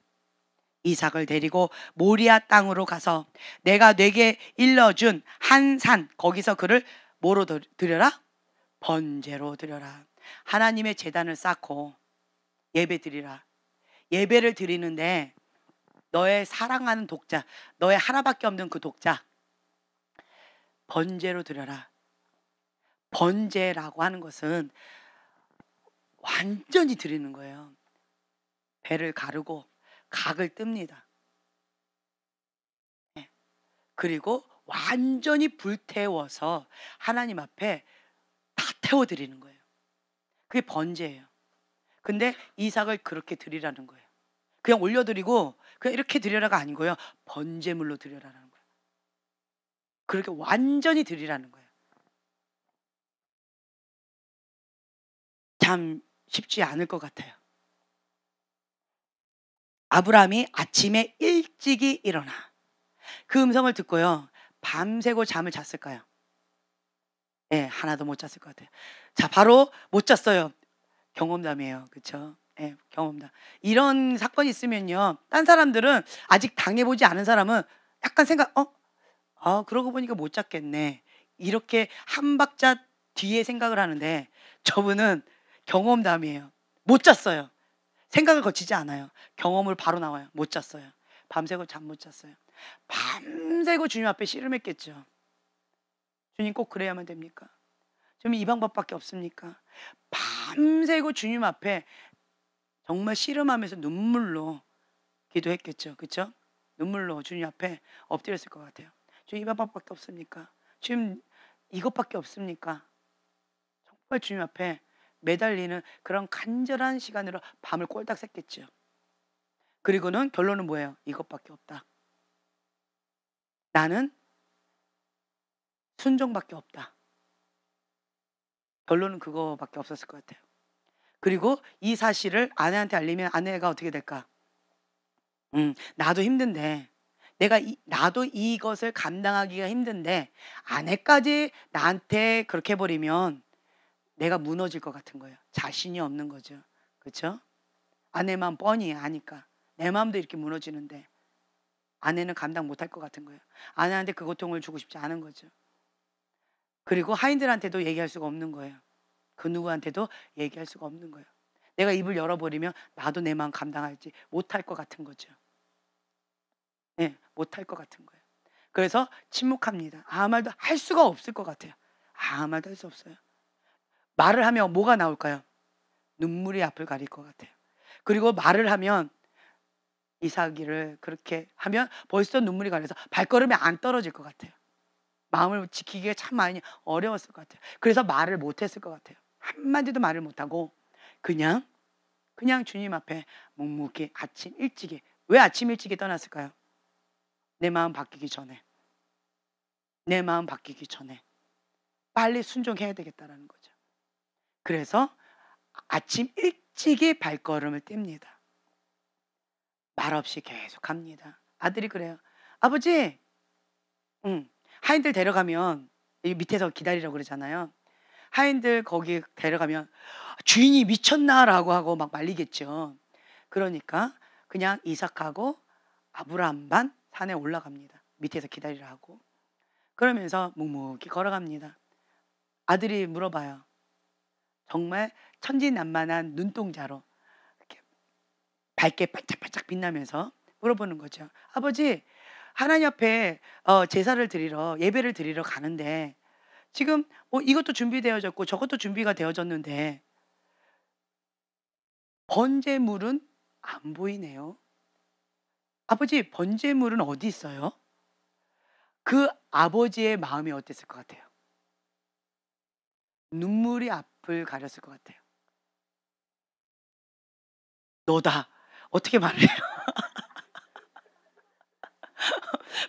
이삭을 데리고 모리아 땅으로 가서 내가 내게 일러준 한 산, 거기서 그를 뭐로 드려라? 번제로 드려라. 하나님의 제단을 쌓고 예배 드리라. 예배를 드리는데 너의 사랑하는 독자, 너의 하나밖에 없는 그 독자 번제로 드려라. 번제라고 하는 것은 완전히 드리는 거예요. 배를 가르고 각을 뜹니다. 네. 그리고 완전히 불태워서 하나님 앞에 다 태워드리는 거예요. 그게 번제예요. 근데 이삭을 그렇게 드리라는 거예요. 그냥 올려드리고 그냥 이렇게 드려라가 아니고요, 번제물로 드려라는 거예요. 그렇게 완전히 드리라는 거예요. 참 쉽지 않을 것 같아요. 아브라함이 아침에 일찍이 일어나 그 음성을 듣고요, 밤새고 잠을 잤을까요? 예, 하나도 못 잤을 것 같아요. 자, 바로 못 잤어요. 경험담이에요. 그렇죠? 예, 경험담. 이런 사건이 있으면요, 딴 사람들은, 아직 당해보지 않은 사람은 약간 생각, 그러고 보니까 못 잤겠네, 이렇게 한 박자 뒤에 생각을 하는데, 저분은 경험담이에요. 못 잤어요. 생각을 거치지 않아요. 경험을 바로 나와요. 못 잤어요. 밤새고 잠 못 잤어요. 밤새고 주님 앞에 씨름했겠죠. 주님 꼭 그래야만 됩니까? 주님 이 방법밖에 없습니까? 밤새고 주님 앞에 정말 씨름하면서 눈물로 기도했겠죠. 그렇죠? 눈물로 주님 앞에 엎드렸을 것 같아요. 주님 이 방법밖에 없습니까? 주님 이것밖에 없습니까? 정말 주님 앞에 매달리는 그런 간절한 시간으로 밤을 꼴딱 샜겠죠. 그리고는 결론은 뭐예요? 이것밖에 없다. 나는 순종밖에 없다. 결론은 그거밖에 없었을 것 같아요. 그리고 이 사실을 아내한테 알리면 아내가 어떻게 될까? 나도 힘든데 나도 이것을 감당하기가 힘든데 아내까지 나한테 그렇게 해 버리면 내가 무너질 것 같은 거예요. 자신이 없는 거죠. 그렇죠? 아내 마음 뻔히 아니까. 내 마음도 이렇게 무너지는데 아내는 감당 못할 것 같은 거예요. 아내한테 그 고통을 주고 싶지 않은 거죠. 그리고 하인들한테도 얘기할 수가 없는 거예요. 그 누구한테도 얘기할 수가 없는 거예요. 내가 입을 열어버리면 나도 내 마음 감당할지 못할 것 같은 거죠. 예, 못할 것 같은 거예요. 그래서 침묵합니다. 아무 말도 할 수가 없을 것 같아요. 아무 말도 할 수 없어요. 말을 하면 뭐가 나올까요? 눈물이 앞을 가릴 것 같아요. 그리고 말을 하면 이삭이를 그렇게 하면 벌써 눈물이 가려서 발걸음이 안 떨어질 것 같아요. 마음을 지키기가 참 많이 어려웠을 것 같아요. 그래서 말을 못했을 것 같아요. 한마디도 말을 못하고 그냥 주님 앞에 묵묵히 아침 일찍이. 왜 아침 일찍이 떠났을까요? 내 마음 바뀌기 전에. 내 마음 바뀌기 전에 빨리 순종해야 되겠다라는 거죠. 그래서 아침 일찍이 발걸음을 뗍니다. 말없이 계속 갑니다. 아들이 그래요. 아버지, 하인들 데려가면 이 밑에서 기다리라고 그러잖아요. 하인들 거기 데려가면 주인이 미쳤나라고 하고 막 말리겠죠. 그러니까 그냥 이삭하고 아브라함만 산에 올라갑니다. 밑에서 기다리라 하고. 그러면서 묵묵히 걸어갑니다. 아들이 물어봐요. 정말 천진난만한 눈동자로 이렇게 밝게 반짝반짝 빛나면서 물어보는 거죠. 아버지, 하나님 앞에 제사를 드리러 예배를 드리러 가는데 지금 이것도 준비되어졌고 저것도 준비가 되어졌는데 번제물은 안 보이네요. 아버지, 번제물은 어디 있어요? 그 아버지의 마음이 어땠을 것 같아요? 눈물이 앞을 가렸을 것 같아요. 너다. 어떻게 말을 해요?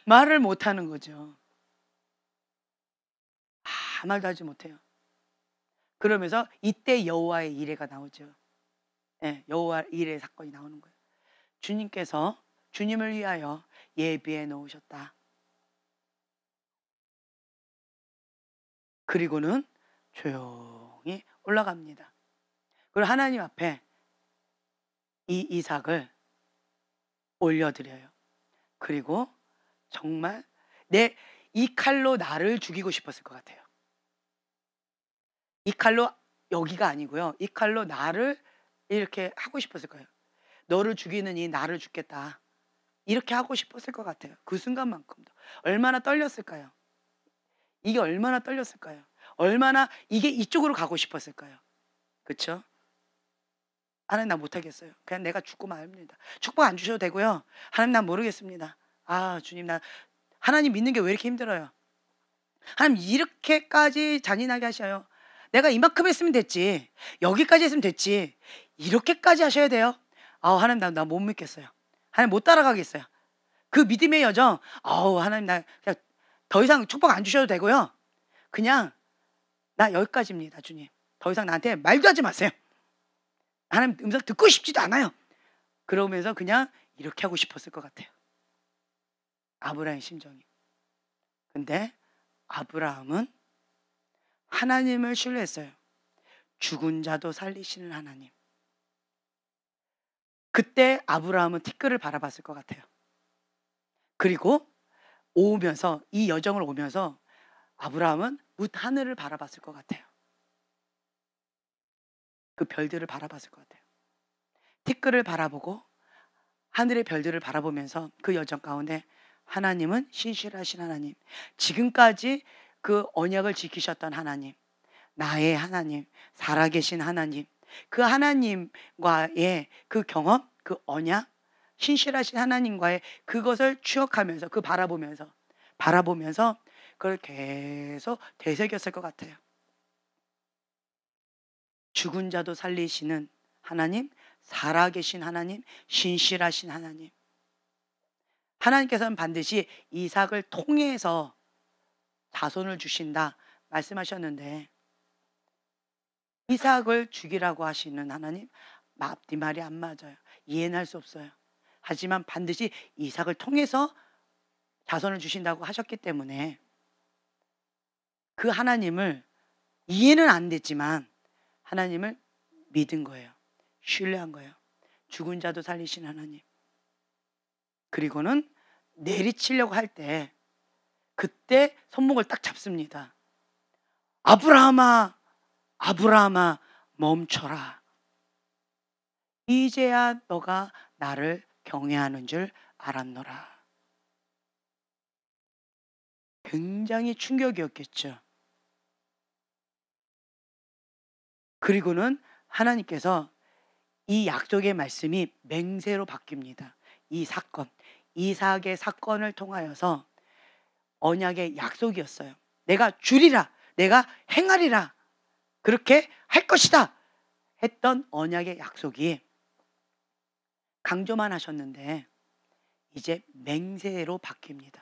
말을 못하는 거죠. 아무 말도 하지 못해요. 그러면서 이때 여호와의 이레가 나오죠. 예, 여호와 이레 사건이 나오는 거예요. 주님께서 주님을 위하여 예비해 놓으셨다. 그리고는 조용히 올라갑니다. 그리고 하나님 앞에 이 이삭을 올려드려요. 그리고 정말 이 칼로 나를 죽이고 싶었을 것 같아요. 이 칼로 여기가 아니고요. 이 칼로 나를 이렇게 하고 싶었을 거예요. 너를 죽이느니 나를 죽겠다. 이렇게 하고 싶었을 것 같아요. 그 순간만큼도. 얼마나 떨렸을까요? 이게 얼마나 떨렸을까요? 얼마나 이게 이쪽으로 가고 싶었을까요? 그렇죠? 하나님 나 못하겠어요. 그냥 내가 죽고 말입니다. 축복 안 주셔도 되고요. 하나님 난 모르겠습니다. 아 주님 나 하나님 믿는 게 왜 이렇게 힘들어요? 하나님 이렇게까지 잔인하게 하셔요. 내가 이만큼 했으면 됐지. 여기까지 했으면 됐지. 이렇게까지 하셔야 돼요? 하나님 나 못 믿겠어요. 하나님 못 따라가겠어요. 그 믿음의 여정. 하나님 나 그냥 더 이상 축복 안 주셔도 되고요. 그냥 나 여기까지입니다, 주님. 더 이상 나한테 말도 하지 마세요. 하나님 음성 듣고 싶지도 않아요. 그러면서 그냥 이렇게 하고 싶었을 것 같아요. 아브라함의 심정이. 근데 아브라함은 하나님을 신뢰했어요. 죽은 자도 살리시는 하나님. 그때 아브라함은 티끌을 바라봤을 것 같아요. 그리고 오면서 이 여정을 오면서 아브라함은 하늘을 바라봤을 것 같아요. 그 별들을 바라봤을 것 같아요. 티끌을 바라보고 하늘의 별들을 바라보면서 그 여정 가운데 하나님은 신실하신 하나님, 지금까지 그 언약을 지키셨던 하나님, 나의 하나님, 살아계신 하나님, 그 하나님과의 그 경험, 그 언약, 신실하신 하나님과의 그것을 추억하면서 그 바라보면서 그걸 계속 되새겼을 것 같아요. 죽은 자도 살리시는 하나님, 살아계신 하나님, 신실하신 하나님. 하나님께서는 반드시 이삭을 통해서 자손을 주신다 말씀하셨는데 이삭을 죽이라고 하시는 하나님, 앞뒤 말이 안 맞아요. 이해는 할 수 없어요. 하지만 반드시 이삭을 통해서 자손을 주신다고 하셨기 때문에 그 하나님을 이해는 안 됐지만 하나님을 믿은 거예요. 신뢰한 거예요. 죽은 자도 살리신 하나님. 그리고는 내리치려고 할 때 그때 손목을 딱 잡습니다. 아브라함아, 아브라함아, 멈춰라. 이제야 너가 나를 경외하는 줄 알았노라. 굉장히 충격이었겠죠. 그리고는 하나님께서 이 약속의 말씀이 맹세로 바뀝니다. 이 사건, 이삭의 사건을 통하여서 언약의 약속이었어요. 내가 주리라, 내가 행하리라, 그렇게 할 것이다 했던 언약의 약속이 강조만 하셨는데 이제 맹세로 바뀝니다.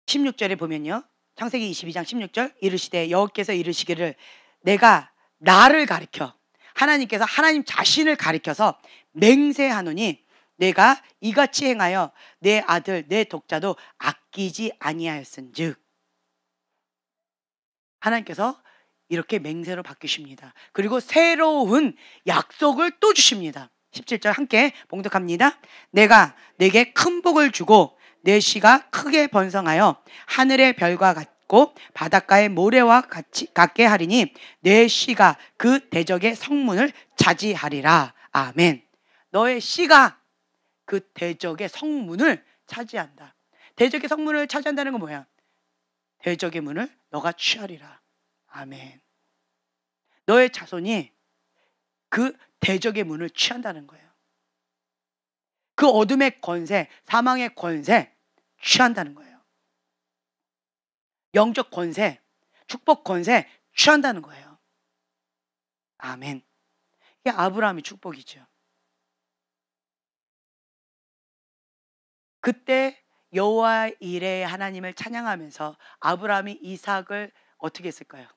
16절에 보면요, 창세기 22장 16절, 이르시되 여호께서 이르시기를 내가 나를 가리켜, 하나님께서 하나님 자신을 가리켜서 맹세하노니 내가 이같이 행하여 내 아들 내 독자도 아끼지 아니하였은즉. 하나님께서 이렇게 맹세로 바뀌십니다. 그리고 새로운 약속을 또 주십니다. 17절 함께 봉독합니다. 내가 내게 큰 복을 주고 내 씨가 크게 번성하여 하늘의 별과 같고 바닷가의 모래와 같게 하리니 내 씨가 그 대적의 성문을 차지하리라. 아멘. 너의 씨가 그 대적의 성문을 차지한다. 대적의 성문을 차지한다는 건 뭐야? 대적의 문을 너가 취하리라. 아멘. 너의 자손이 그 대적의 문을 취한다는 거예요. 그 어둠의 권세, 사망의 권세 취한다는 거예요. 영적 권세, 축복 권세 취한다는 거예요. 아멘. 이게 아브라함의 축복이죠. 그때 여호와 이레의 하나님을 찬양하면서 아브라함이 이삭을 어떻게 했을까요?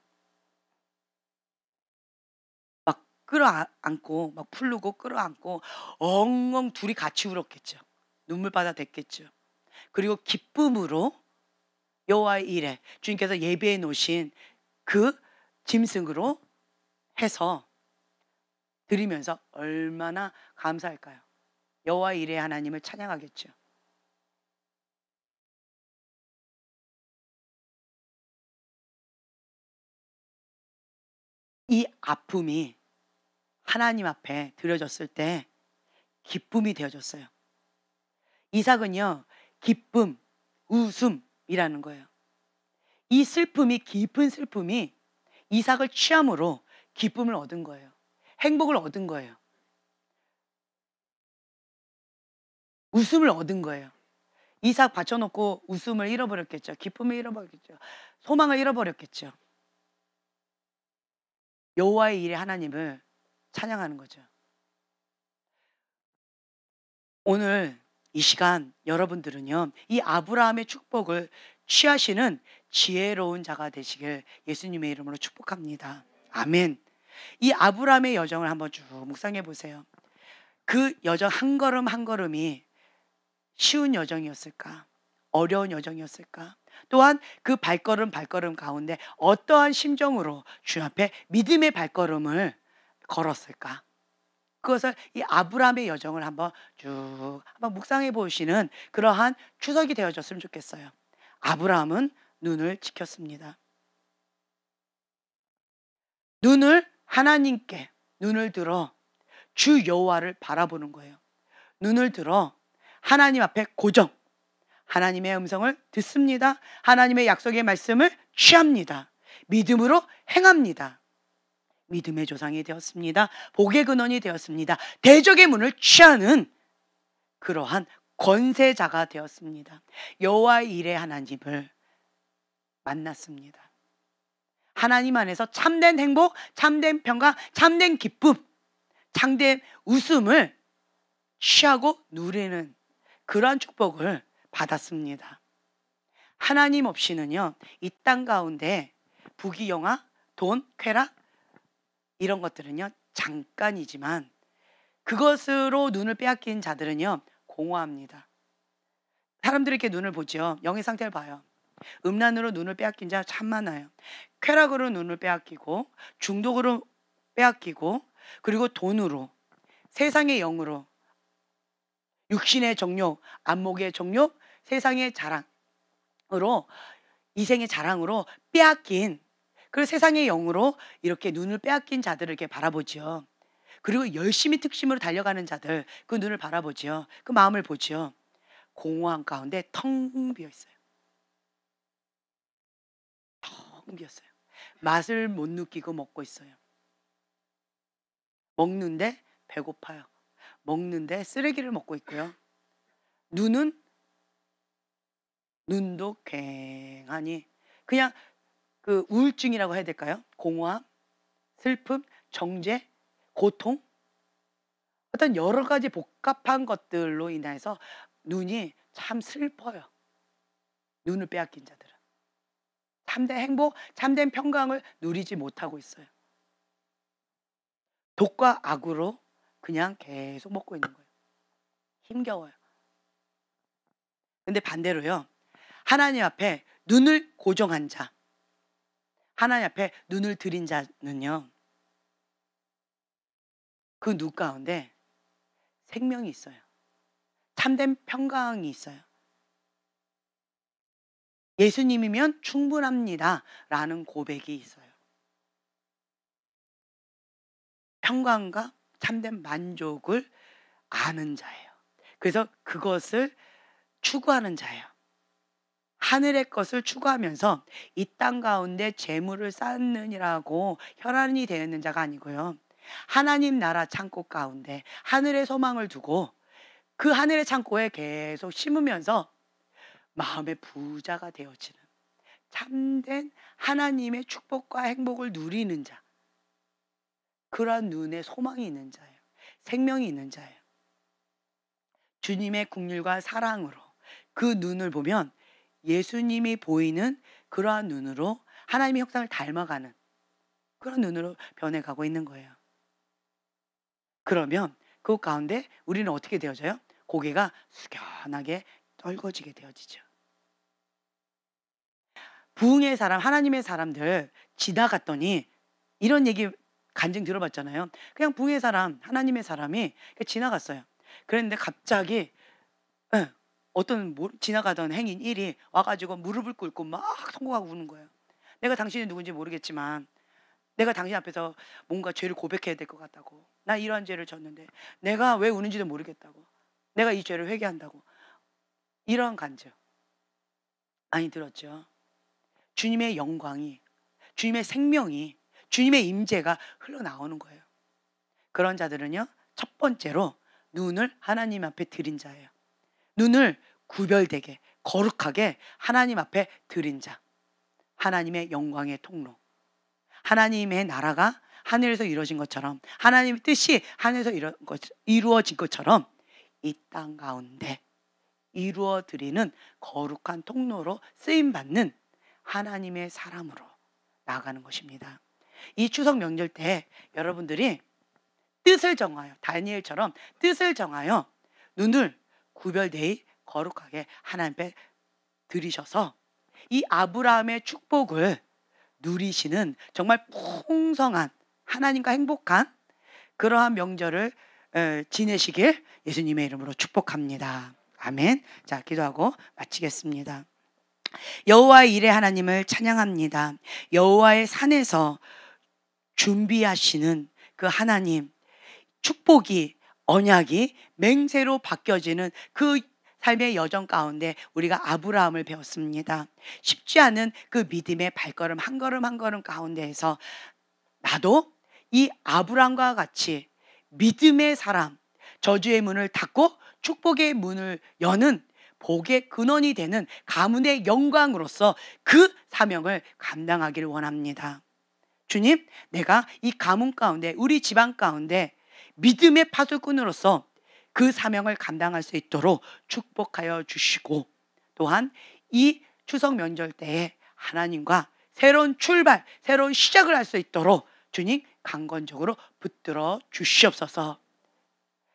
막 끌어안고, 막 풀르고 끌어안고 엉엉 둘이 같이 울었겠죠. 눈물바다 됐겠죠. 그리고 기쁨으로 여호와 이레, 주님께서 예비해 놓으신 그 짐승으로 해서 드리면서 얼마나 감사할까요? 여호와 이레 하나님을 찬양하겠죠. 이 아픔이 하나님 앞에 드려졌을 때 기쁨이 되어졌어요. 이삭은요, 기쁨, 웃음이라는 거예요. 이 슬픔이, 깊은 슬픔이 이삭을 취함으로 기쁨을 얻은 거예요. 행복을 얻은 거예요. 웃음을 얻은 거예요. 이삭 바쳐놓고 웃음을 잃어버렸겠죠. 기쁨을 잃어버렸겠죠. 소망을 잃어버렸겠죠. 여호와의 일에 하나님을 찬양하는 거죠. 오늘 이 시간 여러분들은요, 이 아브라함의 축복을 취하시는 지혜로운 자가 되시길 예수님의 이름으로 축복합니다. 아멘. 이 아브라함의 여정을 한번 쭉 묵상해 보세요. 그 여정 한 걸음 한 걸음이 쉬운 여정이었을까? 어려운 여정이었을까? 또한 그 발걸음 가운데 어떠한 심정으로 주 앞에 믿음의 발걸음을 걸었을까? 그것을 이 아브라함의 여정을 한번 쭉 한번 묵상해 보시는 그러한 추석이 되어졌으면 좋겠어요. 아브라함은 눈을 지켰습니다. 눈을 하나님께 눈을 들어 주 여호와를 바라보는 거예요. 눈을 들어 하나님 앞에 고정, 하나님의 음성을 듣습니다. 하나님의 약속의 말씀을 취합니다. 믿음으로 행합니다. 믿음의 조상이 되었습니다. 복의 근원이 되었습니다. 대적의 문을 취하는 그러한 권세자가 되었습니다. 여호와의 일에 하나님을 만났습니다. 하나님 안에서 참된 행복, 참된 평강, 참된 기쁨, 참된 웃음을 취하고 누리는 그러한 축복을 받았습니다. 하나님 없이는요, 이 땅 가운데 부귀영화, 돈, 쾌락 이런 것들은요 잠깐이지만 그것으로 눈을 빼앗긴 자들은요 공허합니다. 사람들이 이렇게 눈을 보죠. 영의 상태를 봐요. 음란으로 눈을 빼앗긴 자 참 많아요. 쾌락으로 눈을 빼앗기고, 중독으로 빼앗기고, 그리고 돈으로, 세상의 영으로, 육신의 정욕, 안목의 정욕, 세상의 자랑으로, 이생의 자랑으로 빼앗긴, 그리고 세상의 영으로 이렇게 눈을 빼앗긴 자들을 이렇게 바라보죠. 그리고 열심히 특심으로 달려가는 자들, 그 눈을 바라보죠. 그 마음을 보죠. 공허한 가운데 텅 비어 있어요. 텅 비었어요. 맛을 못 느끼고 먹고 있어요. 먹는데 배고파요. 먹는데 쓰레기를 먹고 있고요. 눈도 괭하니 그냥 그 우울증이라고 해야 될까요? 공허함, 슬픔, 정죄, 고통, 어떤 여러 가지 복잡한 것들로 인해서 눈이 참 슬퍼요. 눈을 빼앗긴 자들은 참된 행복, 참된 평강을 누리지 못하고 있어요. 독과 악으로 그냥 계속 먹고 있는 거예요. 힘겨워요. 근데 반대로요, 하나님 앞에 눈을 고정한 자, 하나님 앞에 눈을 들인 자는요, 그 눈 가운데 생명이 있어요. 참된 평강이 있어요. 예수님이면 충분합니다 라는 고백이 있어요. 평강과 참된 만족을 아는 자예요. 그래서 그것을 추구하는 자예요. 하늘의 것을 추구하면서 이 땅 가운데 재물을 쌓느니라고 혈안이 되었는 자가 아니고요, 하나님 나라 창고 가운데 하늘의 소망을 두고 그 하늘의 창고에 계속 심으면서 마음의 부자가 되어지는 참된 하나님의 축복과 행복을 누리는 자, 그러한 눈에 소망이 있는 자예요. 생명이 있는 자예요. 주님의 긍휼과 사랑으로 그 눈을 보면 예수님이 보이는 그러한 눈으로 하나님의 형상을 닮아가는 그런 눈으로 변해가고 있는 거예요. 그러면 그 가운데 우리는 어떻게 되어져요? 고개가 숙연하게 떨궈지게 되어지죠. 부흥의 사람, 하나님의 사람들 지나갔더니 이런 얘기 간증 들어봤잖아요. 그냥 부흥의 사람, 하나님의 사람이 지나갔어요. 그랬는데 갑자기 어떤 지나가던 행인 1이 와가지고 무릎을 꿇고 막 통곡하고 우는 거예요. 내가 당신이 누군지 모르겠지만 내가 당신 앞에서 뭔가 죄를 고백해야 될 것 같다고. 나 이러한 죄를 졌는데 내가 왜 우는지도 모르겠다고. 내가 이 죄를 회개한다고. 이러한 간증 많이 들었죠. 주님의 영광이, 주님의 생명이, 주님의 임재가 흘러나오는 거예요. 그런 자들은요, 첫 번째로 눈을 하나님 앞에 들인 자예요. 눈을 구별되게 거룩하게 하나님 앞에 들인 자, 하나님의 영광의 통로, 하나님의 나라가 하늘에서 이루어진 것처럼, 하나님의 뜻이 하늘에서 이루어진 것처럼 이 땅 가운데 이루어드리는 거룩한 통로로 쓰임받는 하나님의 사람으로 나아가는 것입니다. 이 추석 명절 때 여러분들이 뜻을 정하여, 다니엘처럼 뜻을 정하여 눈을 구별되이 거룩하게 하나님 앞에 들이셔서 이 아브라함의 축복을 누리시는 정말 풍성한 하나님과 행복한 그러한 명절을 지내시길 예수님의 이름으로 축복합니다. 아멘. 자, 기도하고 마치겠습니다. 여호와의 일에 하나님을 찬양합니다. 여호와의 산에서 준비하시는 그 하나님, 축복이, 언약이 맹세로 바뀌어지는 그 삶의 여정 가운데 우리가 아브라함을 배웠습니다. 쉽지 않은 그 믿음의 발걸음 한 걸음 한 걸음 가운데에서 나도 이 아브라함과 같이 믿음의 사람, 저주의 문을 닫고 축복의 문을 여는 복의 근원이 되는 가문의 영광으로서 그 사명을 감당하기를 원합니다. 주님, 내가 이 가문 가운데, 우리 집안 가운데 믿음의 파수꾼으로서 그 사명을 감당할 수 있도록 축복하여 주시고, 또한 이 추석 명절 때에 하나님과 새로운 출발, 새로운 시작을 할 수 있도록 주님 강건적으로 붙들어 주시옵소서.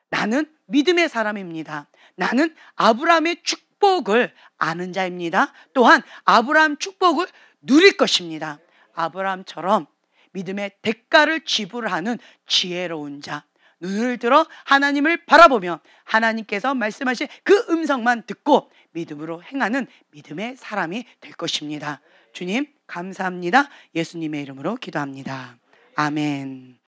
나는 믿음의 사람입니다. 나는 아브라함의 축복을 아는 자입니다. 또한 아브라함 축복을 누릴 것입니다. 아브라함처럼 믿음의 대가를 지불하는 지혜로운 자, 눈을 들어 하나님을 바라보며 하나님께서 말씀하신 그 음성만 듣고 믿음으로 행하는 믿음의 사람이 될 것입니다. 주님 감사합니다. 예수님의 이름으로 기도합니다. 아멘.